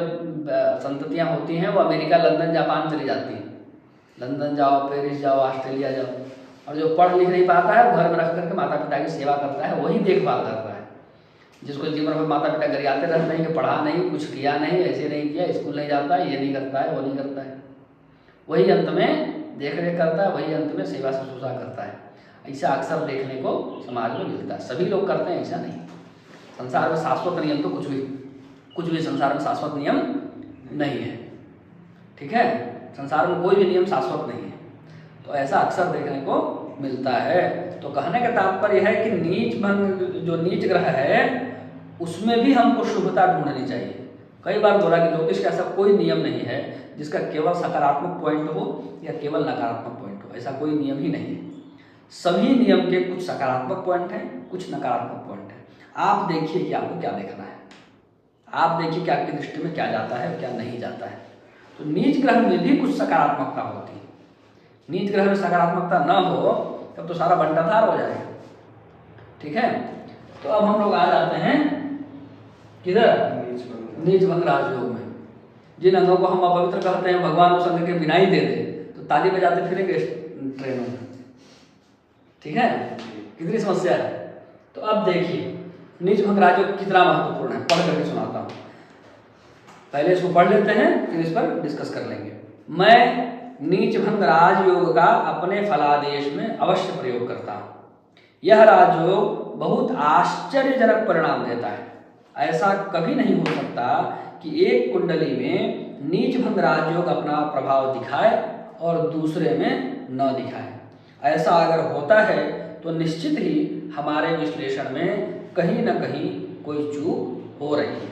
Speaker 1: संततियाँ होती हैं वो अमेरिका, लंदन, जापान चली जाती हैं, लंदन जाओ, पेरिस जाओ, ऑस्ट्रेलिया जाओ, और जो पढ़ लिख नहीं पाता है वो घर में रख करके माता पिता की सेवा करता है, वही देखभाल करता है। जिसको जीवन भर माता पिता गरियाते रहते हैं कि पढ़ा नहीं, कुछ किया नहीं, ऐसे नहीं किया, स्कूल नहीं जाता है, ये नहीं करता है, वो नहीं करता है, वही अंत में देख रेख करता है, वही अंत में सेवा शुश्रूषा करता है। ऐसा अक्सर देखने को समाज में मिलता है, सभी लोग करते हैं ऐसा नहीं। संसार में शाश्वत नियम तो कुछ भी संसार में शाश्वत नियम नहीं है, ठीक है, संसार में कोई भी नियम शाश्वत नहीं है, तो ऐसा अक्सर देखने को मिलता है। तो कहने का तात्पर्य है कि नीच भंग जो नीच ग्रह है उसमें भी हमको शुभता ढूंढनी चाहिए। कई बार बोला कि ज्योतिष का ऐसा कोई नियम नहीं है जिसका केवल सकारात्मक पॉइंट हो या केवल नकारात्मक पॉइंट हो, ऐसा कोई नियम ही नहीं है। सभी नियम के कुछ सकारात्मक पॉइंट हैं, कुछ नकारात्मक पॉइंट हैं। आप देखिए कि आपको क्या देखना है, आप देखिए कि आपकी दृष्टि में क्या जाता है क्या नहीं जाता है। तो नीच ग्रह में भी कुछ सकारात्मकता होती है, नीच ग्रह में सकारात्मकता न हो तब तो सारा बंटाधार हो जाएगा, ठीक है। तो अब हम लोग आ जाते हैं किधर, नीच भंग राजयोग में। जिन अंगों को हम अपवित्र कहते हैं भगवान उस अंग के बिना ही दे दे तो ताली बजाते फिरेंगे ट्रेनों में, ठीक है, कितनी समस्या है। तो अब देखिए नीच भंग राजयोग कितना महत्वपूर्ण है, पढ़ करके सुनाता हूँ। पहले इसको पढ़ लेते हैं फिर इस पर डिस्कस कर लेंगे। मैं नीच भंग राजयोग का अपने फलादेश में अवश्य प्रयोग करता हूँ। यह राजयोग बहुत आश्चर्यजनक परिणाम देता है। ऐसा कभी नहीं हो सकता कि एक कुंडली में नीच भंग राजयोग अपना प्रभाव दिखाए और दूसरे में न दिखाए। ऐसा अगर होता है तो निश्चित ही हमारे विश्लेषण में कहीं न कहीं कोई चूक हो रही है।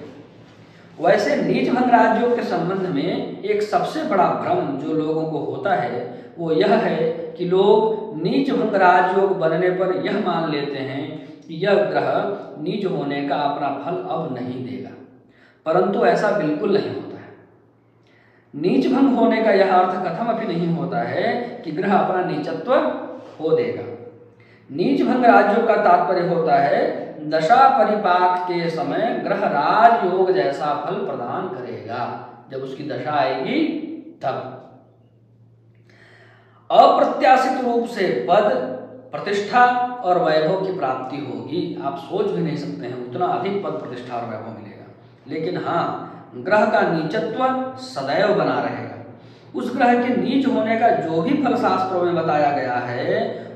Speaker 1: वैसे नीच भंग राजयोग के संबंध में एक सबसे बड़ा भ्रम जो लोगों को होता है वो यह है कि लोग नीच भंग राजयोग बनने पर यह मान लेते हैं कि यह ग्रह नीच होने का अपना फल अब नहीं देगा, परंतु ऐसा बिल्कुल नहीं होता है। नीच भंग होने का यह अर्थ कथम भी नहीं होता है कि ग्रह अपना नीचत्व हो देगा। नीच भंग राजयोग का तात्पर्य होता है दशा परिपाक के समय ग्रह राजयोग जैसा फल प्रदान करेगा, जब उसकी दशा आएगी तब अप्रत्याशित रूप से पद, प्रतिष्ठा और वैभव की प्राप्ति होगी। आप सोच भी नहीं सकते हैं उतना अधिक पद, प्रतिष्ठा और वैभव मिलेगा। लेकिन हाँ, ग्रह का नीचत्व सदैव बना रहेगा। उस ग्रह के नीच होने का जो भी फल शास्त्रों में बताया गया है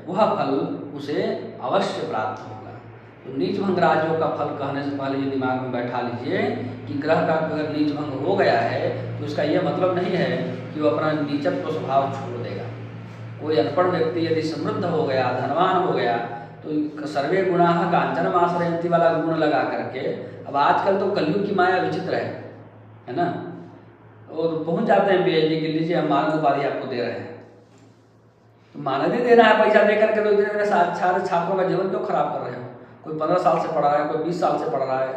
Speaker 1: वह फल उसे अवश्य प्राप्त होगा। तो नीच भंग राजयोग का फल कहने से पहले ये दिमाग में बैठा लीजिए कि ग्रह का अगर नीच भंग हो गया है तो इसका यह मतलब नहीं है कि वो अपना नीचत्व स्वभाव छोड़ देगा। कोई अनपढ़ व्यक्ति यदि समृद्ध हो गया, धनवान हो गया, तो सर्वे गुणाः कांचनमाश्रयन्ति वाला गुण लगा करके, अब आजकल तो कलयुग की माया विचित्र है ना, और पहुंच जाते हैं पीएचडी के लीजिए हम मानद उपाधि आपको दे रहे हैं, तो मानद ही देना है पैसा दे करके, तो इतने सारे छात्रों का जीवन क्यों खराब कर रहे हो? कोई 15 साल से पढ़ रहा है, कोई 20 साल से पढ़ रहा है,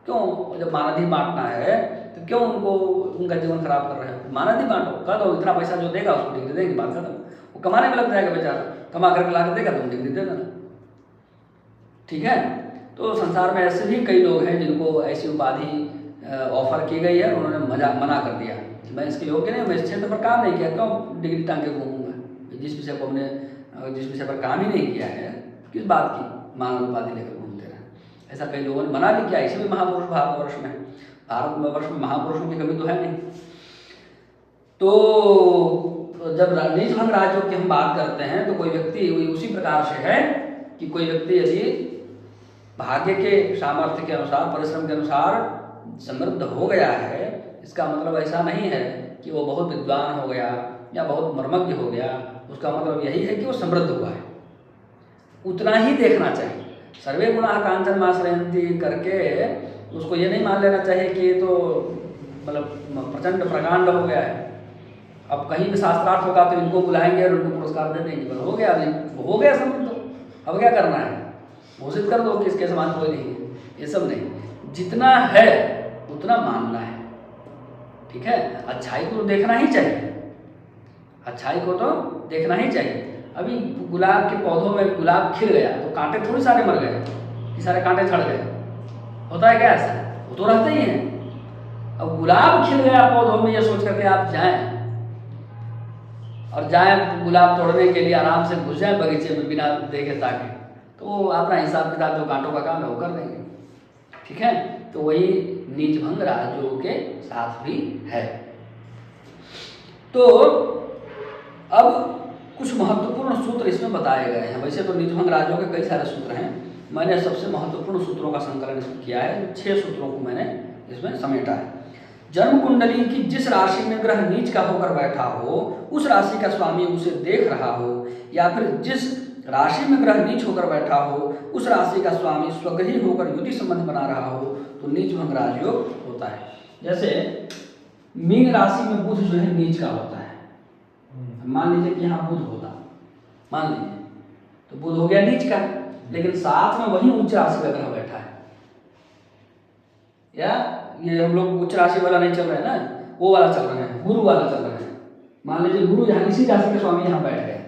Speaker 1: क्यों? जब मानद ही बांटना है तो क्यों उनका जीवन खराब कर रहे हो? मानद ही बांटो, कह दो इतना पैसा जो देगा उसको डिग्री देंगे, बात खत्म। वो कमाने में लग जाएगा बेचारा, कमा करके ला कर देगा तुम डिग्री दे देना, ठीक है। तो संसार में ऐसे भी कई लोग हैं जिनको ऐसी उपाधि ऑफर की गई है, उन्होंने मना कर दिया, मैं इसके योग्य नहीं हूँ, मैं इस क्षेत्र पर काम नहीं किया, क्यों डिग्री टांग के घूमूंगा? जिस विषय को हमने जिस विषय पर काम ही नहीं किया है, किस बात की मानव उपाधि लेकर घूमते रहे? ऐसा कई लोगों ने मना भी किया। ऐसे भी महापुरुष भारतवर्ष में महापुरुषों की कमी तो है नहीं। तो जब नीच भंग राजयोग की हम बात करते हैं तो कोई व्यक्ति उसी प्रकार से है कि कोई व्यक्ति यदि भाग्य के सामर्थ्य के अनुसार, परिश्रम के अनुसार समृद्ध हो गया है, इसका मतलब ऐसा नहीं है कि वो बहुत विद्वान हो गया या बहुत मर्मज्ञ हो गया। उसका मतलब यही है कि वो समृद्ध हुआ है, उतना ही देखना चाहिए। सर्वे गुणाः कांचनमाश्रयन्ति करके उसको ये नहीं मान लेना चाहिए कि ये तो मतलब प्रचंड प्रकांड हो गया है, अब कहीं भी शास्त्रार्थ होगा तो इनको बुलाएंगे और उनको पुरस्कार दे देंगे, हो गया हो गया समृद्ध, अब क्या करना है? घोषित कर दो कि इसके समान कोई नहीं है। ये सब नहीं, जितना है उतना मानना है, ठीक है। अच्छाई को तो देखना ही चाहिए, अच्छाई को तो देखना ही चाहिए। अभी गुलाब के पौधों में गुलाब खिल गया तो कांटे थोड़ी सारे मर गए कि सारे कांटे झड़ गए, होता है क्या ऐसा? वो तो रहते ही हैं। अब गुलाब खिल गया पौधों में, ये सोच करके आप जाएं और जाएं गुलाब तोड़ने के लिए, आराम से घुस जाए बगीचे में बिना देखे ताके, तो अपना हिसाब किताब जो कांटों का काम है वो कर देंगे, ठीक है। तो वही नीच भंग राजयोग के साथ भी है। तो अब कुछ महत्वपूर्ण सूत्र इसमें बताए गए हैं। वैसे तो नीच भंग राजयोग के कई सारे सूत्र हैं, मैंने सबसे महत्वपूर्ण सूत्रों का संकलन इसमें किया है। 6 सूत्रों को मैंने इसमें समेटा है। जन्म कुंडली की जिस राशि में ग्रह नीच का होकर बैठा हो, उस राशि का स्वामी उसे देख रहा हो, या फिर जिस राशि में ग्रह नीच होकर बैठा हो उस राशि का स्वामी स्वग्रही होकर युति संबंध बना रहा हो, तो नीच भंग राजयोग होता है। जैसे मीन राशि में बुध जो है नीच का होता है, मान लीजिए कि यहाँ बुध होता, मान लीजिए तो बुध हो गया नीच का, लेकिन साथ में वही उच्च राशि का ग्रह बैठा है। या ये हम लोग उच्च राशि वाला नहीं चल रहे हैं ना, वो वाला चल रहे हैं, गुरु वाला चल रहे हैं। मान लीजिए गुरु यहाँ इसी राशि के स्वामी यहाँ बैठ गए,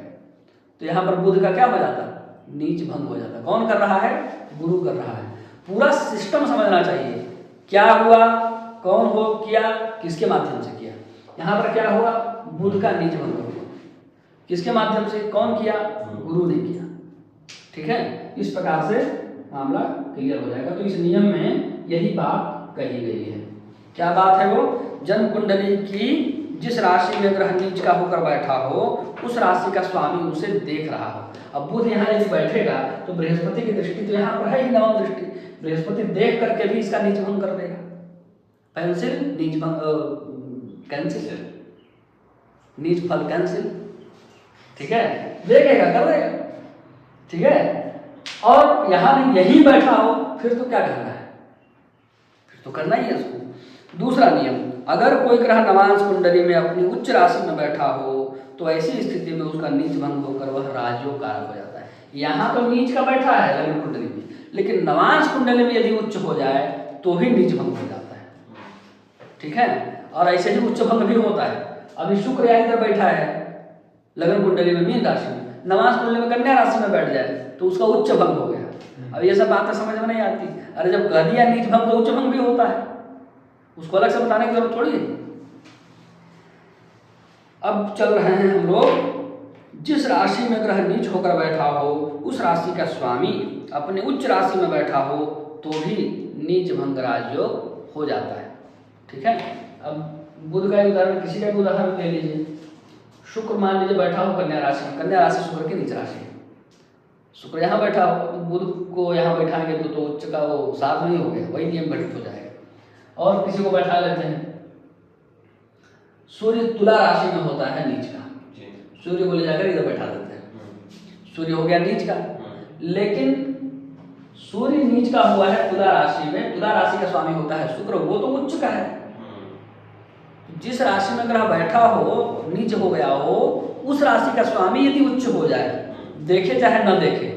Speaker 1: तो यहाँ पर बुध का क्या हो जाता? नीच भंग हो जाता। कौन कर रहा है? गुरु कर रहा है। पूरा सिस्टम समझना चाहिए, क्या हुआ, कौन हो किया, किसके माध्यम से किया। यहाँ पर क्या हुआ? बुध का नीच भंग हो गया, किसके माध्यम से, कौन किया? गुरु ने किया, ठीक है। इस प्रकार से मामला क्लियर हो जाएगा। तो इस नियम में यही बात कही गई है। क्या बात है वो? जन्म कुंडली की जिस राशि में ग्रह नीच का होकर बैठा हो उस राशि का स्वामी उसे देख रहा हो। अब बुध यहाँ यदि बैठेगा तो बृहस्पति की दृष्टि तो यहाँ पर है ही, नवम दृष्टि, बृहस्पति देख करके भी इसका नीच भंग कर देगा। पेंसिल नीच भंग कैंसिल, नीच फल कैंसिल, ठीक है, देखेगा कर देगा, ठीक है। और यहाँ यही बैठा हो फिर तो क्या करना है? फिर तो करना ही है उसको। दूसरा नियम, अगर कोई ग्रह नवांश कुंडली में अपनी उच्च राशि में बैठा हो तो ऐसी स्थिति में उसका नीच भंग होकर वह राजयोग कारक हो जाता है। यहाँ तो नीच का बैठा है लग्न कुंडली में, लेकिन नवांश कुंडली में यदि उच्च हो जाए तो ही नीच भंग हो जाता है। ठीक है, और ऐसे ही उच्च भंग भी होता है। अभी शुक्र यहाँ इधर बैठा है लग्न कुंडली में मीन राशि में, नवांश कुंडली में कन्या राशि में बैठ जाए तो उसका उच्च भंग हो गया। अब ये सब बातें समझ में नहीं आती। अरे जब कह दिया नीच भंग तो उच्च भंग भी होता है, उसको अलग से बताने की जरूरत थोड़ी है। अब चल रहे हैं हम लोग, जिस राशि में ग्रह नीच होकर बैठा हो उस राशि का स्वामी अपने उच्च राशि में बैठा हो तो भी नीच भंग राजयोग हो जाता है। ठीक है, अब बुध का उदाहरण, किसी का भी उदाहरण ले लीजिए। शुक्र मान लीजिए बैठा हो कन्या राशि में, कन्या राशि शुक्र की नीच राशि है। शुक्र यहाँ बैठा हो तो बुध को यहाँ बैठाएंगे तो उच्च का वो साथ नहीं हो गया, वही नियम घटित हो जाएगा। और किसी को बैठा लेते हैं, सूर्य तुला राशि में होता है नीच का, सूर्य को ले जाकर इधर बैठा देते हैं, सूर्य हो गया नीच का। लेकिन सूर्य नीच का हुआ है तुला राशि में, तुला राशि का स्वामी होता है शुक्र, वो तो उच्च का है। जिस राशि में ग्रह बैठा हो, नीच हो गया हो, उस राशि का स्वामी यदि उच्च हो जाए, देखे चाहे न देखे,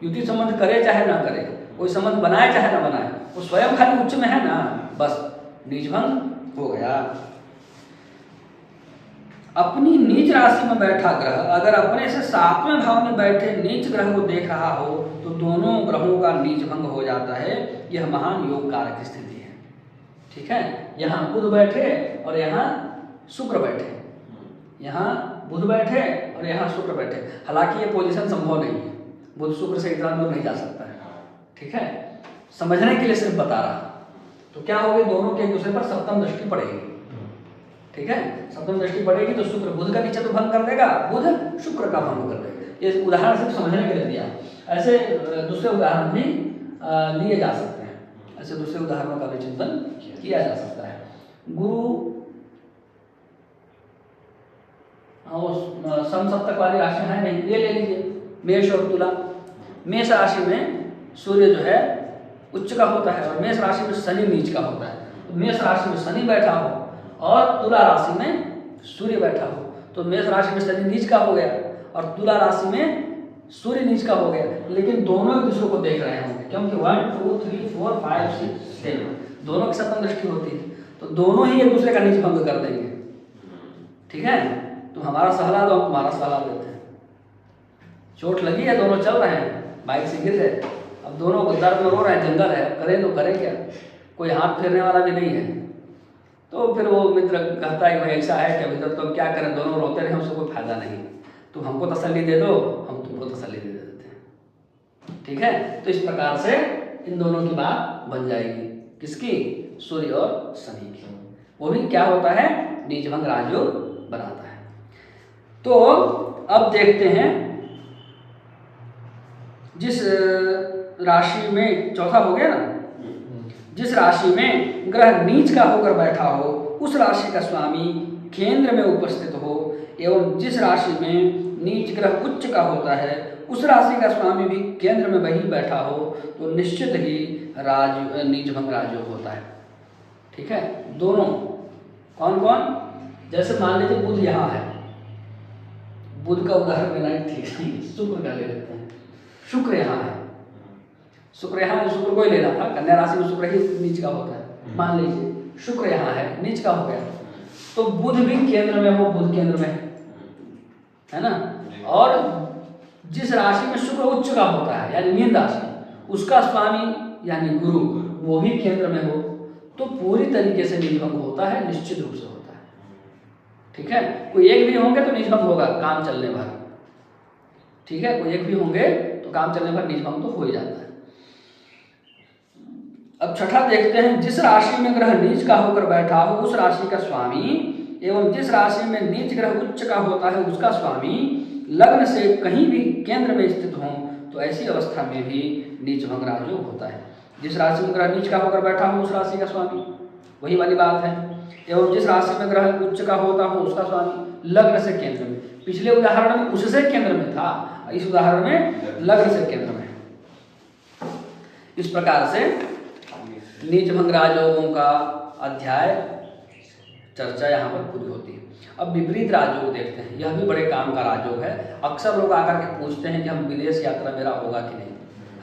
Speaker 1: युति संबंध करे चाहे न करे, कोई संबंध बनाए चाहे न बनाए, वो स्वयं खाली उच्च में है ना, बस नीच भंग हो गया। अपनी नीच राशि में बैठा ग्रह अगर अपने से 7वें भाव में बैठे नीच ग्रह को देख रहा हो तो दोनों ग्रहों का नीच भंग हो जाता है। यह महान योग कारक स्थिति है। ठीक है, यहाँ बुध बैठे और यहाँ शुक्र बैठे, यहाँ बुध बैठे और यहाँ शुक्र बैठे। हालांकि ये पोजीशन संभव नहीं है, बुध शुक्र से इतना दूर नहीं जा सकता है। ठीक है, समझने के लिए सिर्फ बता रहा। तो क्या होगी, दोनों के एक दूसरे पर सप्तम दृष्टि पड़ेगी। ठीक है, सप्तम दृष्टि पड़ेगी तो शुक्र बुध का नीचा तो भंग कर देगा, बुध शुक्र का भंग कर देगा। ये उदाहरण सिर्फ समझने के लिए दिया। ऐसे दूसरे उदाहरण भी लिए जा सकते हैं, ऐसे दूसरे उदाहरणों का भी चिंतन किया जा सकता है। गुरु समसप्तक वाली राशि है नहीं, ये ले लीजिए मेष और तुला। मेष राशि में सूर्य जो है उच्च का होता है और मेष राशि में शनि नीच का होता है। तो मेष राशि में शनि बैठा हो और तुला राशि में सूर्य बैठा हो तो मेष राशि में शनि नीच का हो गया और तुला राशि में सूर्य नीच का हो गया। लेकिन दोनों एक दूसरे को देख रहे होंगे, क्योंकि 1 2 3 4 5 6 7 दोनों की सप्तम दृष्टि होती है, तो दोनों ही एक दूसरे का नीच भंग कर देंगे। ठीक है, तुम हमारा सहला दो, हम तुम्हारा सहला देते हैं। चोट लगी है, दोनों चल रहे हैं, बाइक से गिर गए, अब दोनों को दर्द में रो रहे हैं, जंगल है, करें तो करें क्या, कोई हाथ फेरने वाला भी नहीं है। तो फिर वो मित्र कहता है कि भाई ऐसा है कि अभी तो क्या करें, दोनों रोते रहे, उससे कोई फायदा नहीं, तुम हमको तसल्ली दे दो, हम तुमको तसल्ली दे देते हैं। ठीक है, तो इस प्रकार से इन दोनों की बात बन जाएगी, किसकी, सूर्य और शनि की। वो भी क्या होता है, नीच भंग राजयोग बनाता है। तो अब देखते हैं, जिस राशि में, चौथा हो गया ना, जिस राशि में ग्रह नीच का होकर बैठा हो उस राशि का स्वामी केंद्र में उपस्थित हो एवं जिस राशि में नीच ग्रह उच्च का होता है उस राशि का स्वामी भी केंद्र में वही बैठा हो तो निश्चित ही नीच भंग राजयोग होता है। ठीक है, दोनों कौन कौन, जैसे मान लीजिए बुध यहाँ है, बुध का उदाहरण लेना है, ठीक है, शुक्र का ले लेते हैं। शुक्र यहाँ है, शुक्र यहाँ, शुक्र को ही लेना था, कन्या राशि में शुक्र ही नीच का होता है। मान लीजिए शुक्र यहाँ है, नीच का हो गया, तो बुध भी केंद्र में हो, बुध केंद्र में है ना, और जिस राशि में शुक्र उच्च का होता है यानी मीन राशि, उसका स्वामी यानी गुरु वो भी केंद्र में हो तो पूरी तरीके से नीच भंग होता है, निश्चित रूप से होता है। ठीक है, कोई एक भी होंगे तो नीच भंग होगा काम चलने भर। ठीक है, कोई एक भी होंगे तो काम चलने भर नीच भंग तो हो ही जाता है। अब छठा देखते हैं, जिस राशि में ग्रह नीच का होकर बैठा हो उस राशि का स्वामी एवं जिस राशि में नीच ग्रह उच्च का होता है उसका स्वामी लग्न से कहीं भी केंद्र में स्थित हो तो ऐसी अवस्था में भी नीच भंग राजयोग होता है। जिस राशि में ग्रह नीच का होकर बैठा हो उस राशि का स्वामी, वही वाली बात है, एवं जिस राशि में ग्रह उच्च का होता हो उसका स्वामी लग्न से केंद्र में। पिछले उदाहरण में उससे केंद्र में था, इस उदाहरण में लग्न से केंद्र में। इस प्रकार से नीच भंग राजयोगों का अध्याय चर्चा यहाँ पर पूरी होती है। अब विपरीत राजयोग देखते हैं। यह भी बड़े काम का राजयोग है। अक्सर लोग आकर के पूछते हैं कि हम विदेश यात्रा मेरा होगा कि नहीं,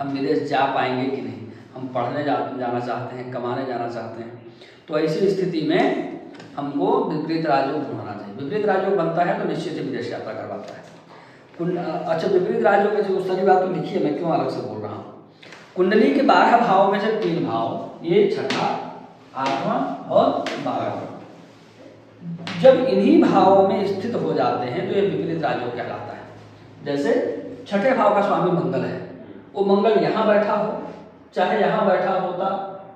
Speaker 1: हम विदेश जा पाएंगे कि नहीं, हम पढ़ने जाना चाहते हैं, कमाने जाना चाहते हैं। तो ऐसी स्थिति में हमको विपरीत राजयोग ढूंढना चाहिए। विपरीत राजयोग बनता है तो निश्चित ही विदेश यात्रा करवाता है। अच्छा, विपरीत राजयोग की सारी बात तो लिखी है, मैं क्यों अलग से बोल रहा हूँ। कुंडली के 12 भाव में से 3 भाव, ये छठा, 8वां और 12वां, जब इन्हीं भावों में स्थित हो जाते हैं तो ये विपरीत राजयोग कहलाता है। जैसे छठे भाव का स्वामी मंगल है, वो मंगल यहाँ बैठा हो, चाहे यहाँ बैठा होता,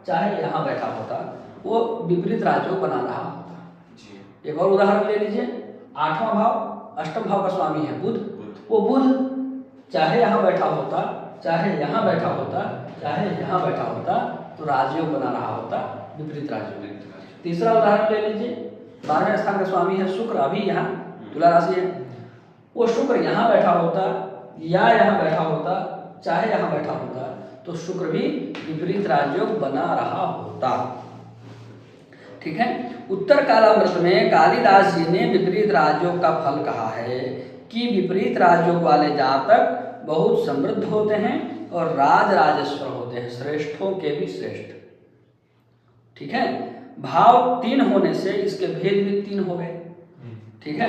Speaker 1: चाहे यहाँ बैठा होता, वो विपरीत राजयोग बना रहा होता। एक और उदाहरण ले लीजिए, 8वां भाव अष्टम भाव का स्वामी है बुध, वो बुध चाहे यहाँ बैठा होता, चाहे यहाँ बैठा होता, चाहे यहाँ बैठा होता, तो राजयोग बना रहा होता, विपरीत राजयोग। तीसरा उदाहरण ले लीजिए, 12वें स्थान का स्वामी है शुक्र, अभी यहाँ तुला राशि है, वो शुक्र यहाँ बैठा होता या यहाँ बैठा होता, चाहे यहाँ बैठा होता, तो शुक्र भी विपरीत राजयोग बना रहा होता। ठीक है। उत्तर कालामृत में कालिदास जी ने विपरीत राजयोग का फल कहा है कि विपरीत राजयोग वाले जातक बहुत समृद्ध होते हैं और राजराजेश्वर होते हैं, श्रेष्ठों के भी श्रेष्ठ। ठीक है। भाव 3 होने से इसके भेद भी 3 हो गए। ठीक है।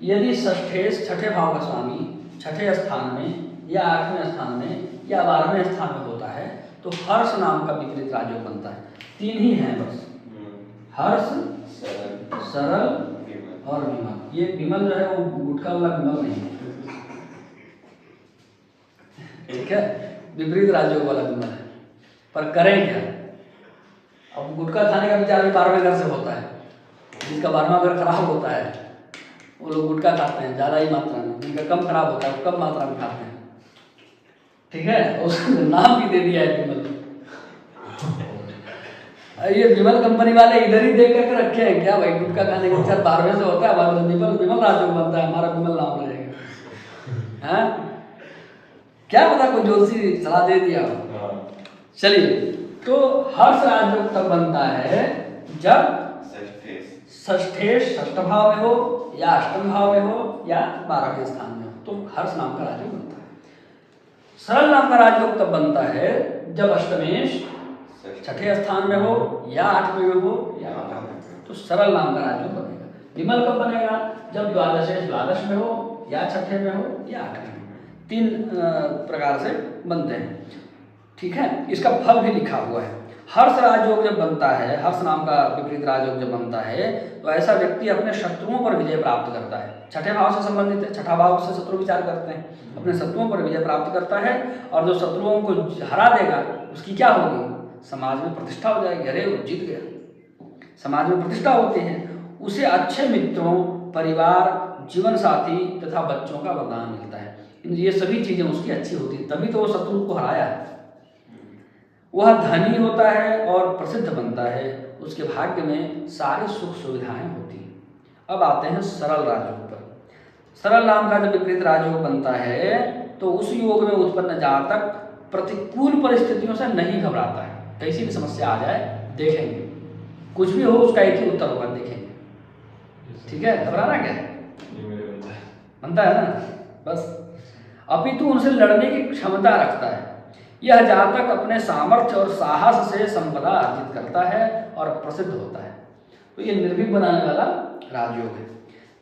Speaker 1: यदि छठे भाव का स्वामी छठे स्थान में या 8वें स्थान में या 12वें स्थान में होता है तो हर्ष नाम का विपरीत राजयोग बनता है। 3 ही हैं बस, हर्ष, सरल और विमल। ये विमल जो है वो गुटखा वाला विमल नहीं है। ठीक है, विपरीत राजयोग वाला विमल है। पर करें क्या? अब गुटखा खाने का विचार भी 12वें घर से होता है। जिसका 12वां घर खराब होता है वो लोग गुटखा खाते हैं ज़्यादा ही मात्रा में, जिनका कम खराब होता है वो कम मात्रा में खाते हैं। ठीक है, उसका नाम भी दे दिया है विमल। ये विमल कंपनी वाले इधर ही देख करके रखे हैं क्या भाई, गुटखा खाने के विचार 12वें से होता है, हमारा विमल राजयोग बनता है, हमारा विमल नाम रहेगा। हाँ, क्या पता कोई जोशी सलाह दे दिया हो। चलिए, तो हर्ष राजयोग तब बनता है जब षष्ठ भाव में हो या अष्टम भाव में हो या 12वें स्थान में हो, तो हर्ष नाम का राजयोग बनता है। सरल नाम का राजयोग तब बनता है जब अष्टमेश छठे स्थान में हो या 8वें में हो या 12वें में, तो सरल नाम का राजयोग बनेगा। विमल कब बनेगा? जब द्वादश में हो या छठे में हो या 8वें में। 3 प्रकार से बनते हैं। ठीक है, इसका फल भी लिखा हुआ है। हर्ष राजयोग जब बनता है, हर्ष नाम का विपरीत राजयोग जब बनता है, तो ऐसा व्यक्ति अपने शत्रुओं पर विजय प्राप्त करता है। छठे भाव से संबंधित है, छठा भाव से शत्रु विचार करते हैं, अपने शत्रुओं पर विजय प्राप्त करता है। और जो शत्रुओं को हरा देगा उसकी क्या होगी? समाज में प्रतिष्ठा हो जाएगी। अरे वो जीत गया, समाज में प्रतिष्ठा होती है। उसे अच्छे मित्रों, परिवार, जीवन साथी तथा बच्चों का वरदान मिलता है। ये सभी चीजें उसकी अच्छी होती है, तभी तो वो शत्रु को हराया है। वह धनी होता है और प्रसिद्ध बनता है, उसके भाग्य में सारी सुख सुविधाएं होती हैं। अब आते हैं सरल राजयोग पर। सरल नाम का जब विपरीत राजयोग बनता है तो उस योग में उत्पन्न जातक प्रतिकूल परिस्थितियों से नहीं घबराता है। कैसी भी समस्या आ जाए देखेंगे, कुछ भी हो उसका एक ही उत्तर होगा, देखेंगे। ठीक है, घबराना क्या है? बनता है ना, बस। अपितु उनसे लड़ने की क्षमता रखता है। यह जातक अपने सामर्थ्य और साहस से संपदा अर्जित करता है और प्रसिद्ध होता है। तो ये निर्भीक बनाने वाला राजयोग है।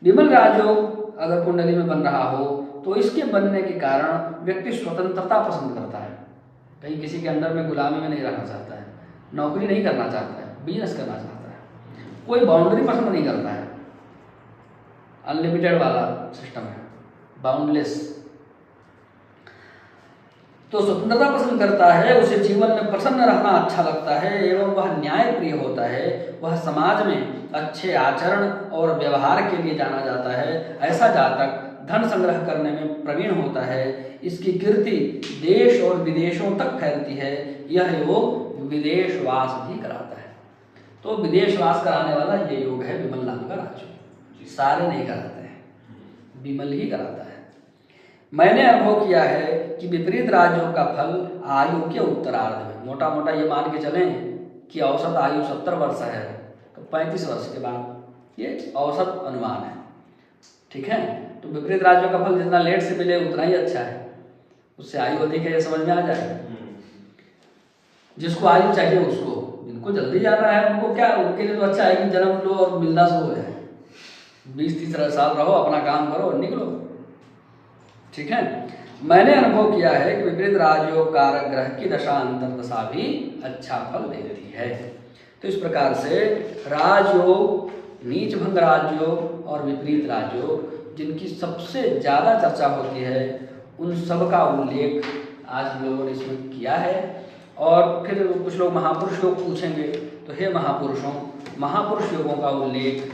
Speaker 1: विमल राजयोग अगर कुंडली में बन रहा हो तो इसके बनने के कारण व्यक्ति स्वतंत्रता पसंद करता है। कहीं किसी के अंडर में गुलामी में नहीं रहना चाहता है, नौकरी नहीं करना चाहता है, बिजनेस करना चाहता है, कोई बाउंड्री पसंद नहीं करता है। अनलिमिटेड वाला सिस्टम है, बाउंडलेस। तो स्वतंत्रता पसंद करता है, उसे जीवन में प्रसन्न रहना अच्छा लगता है एवं वह न्याय प्रिय होता है। वह समाज में अच्छे आचरण और व्यवहार के लिए जाना जाता है। ऐसा जातक धन संग्रह करने में प्रवीण होता है। इसकी कीर्ति देश और विदेशों तक फैलती है। यह योग विदेशवास भी कराता है। तो विदेशवास कराने वाला ये योग है विमल नाम का राजयोग। सारे नहीं कराते हैं, विमल ही कराता है। मैंने अनुभव किया है कि विपरीत राजयोग का फल आयु के उत्तरार्ध में, मोटा मोटा ये मान के चलें कि औसत आयु 70 वर्ष है 35 वर्ष के बाद। ये औसत अनुमान है, ठीक है। तो विपरीत राज्यों का फल जितना लेट से मिले उतना ही अच्छा है, उससे आयु अधिक है, ये समझ में आ जाएगा। जिसको आयु चाहिए उसको, जिनको जल्दी जाना है उनको क्या, उनके लिए तो अच्छा है कि जन्म लो और मिलना शुरू हो जाए, 20-30 साल रहो, अपना काम करो और निकलो, ठीक है। मैंने अनुभव किया है कि विपरीत राजयोग कारक ग्रह की दशा अंतर्दशा भी अच्छा फल देती है। तो इस प्रकार से राजयोग, नीच भंग राजयोग और विपरीत राजयोग जिनकी सबसे ज़्यादा चर्चा होती है, उन सब का उल्लेख आज हम लोगों ने इसमें किया है। और फिर कुछ लोग महापुरुष योग पूछेंगे, तो हे महापुरुषों, महापुरुष योगों का उल्लेख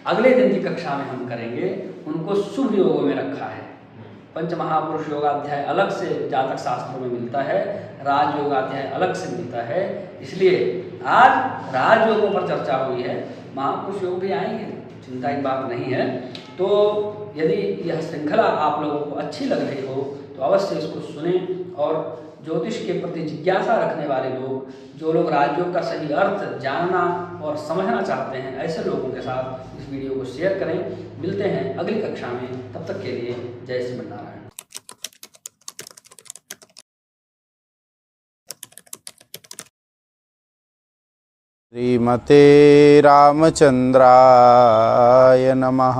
Speaker 1: अगले दिन की कक्षा में हम करेंगे। उनको शुभ योगों में रखा है। पंच महापुरुष योगाध्याय अलग से जातक शास्त्रों में मिलता है, राज योगाध्याय अलग से मिलता है, इसलिए आज राजयोगों पर चर्चा हुई है। महापुरुष योग भी आएंगे, चिंता की बात नहीं है। तो यदि यह श्रृंखला आप लोगों को अच्छी लग रही हो तो अवश्य इसको सुने, और ज्योतिष के प्रति जिज्ञासा रखने वाले लोग, जो लोग राजयोग का सही अर्थ जानना और समझना चाहते हैं, ऐसे लोगों के साथ इस वीडियो को शेयर करें। मिलते हैं अगली कक्षा में, तब तक के लिए जय श्री नारायण।
Speaker 4: श्रीमते रामचंद्राय नमः।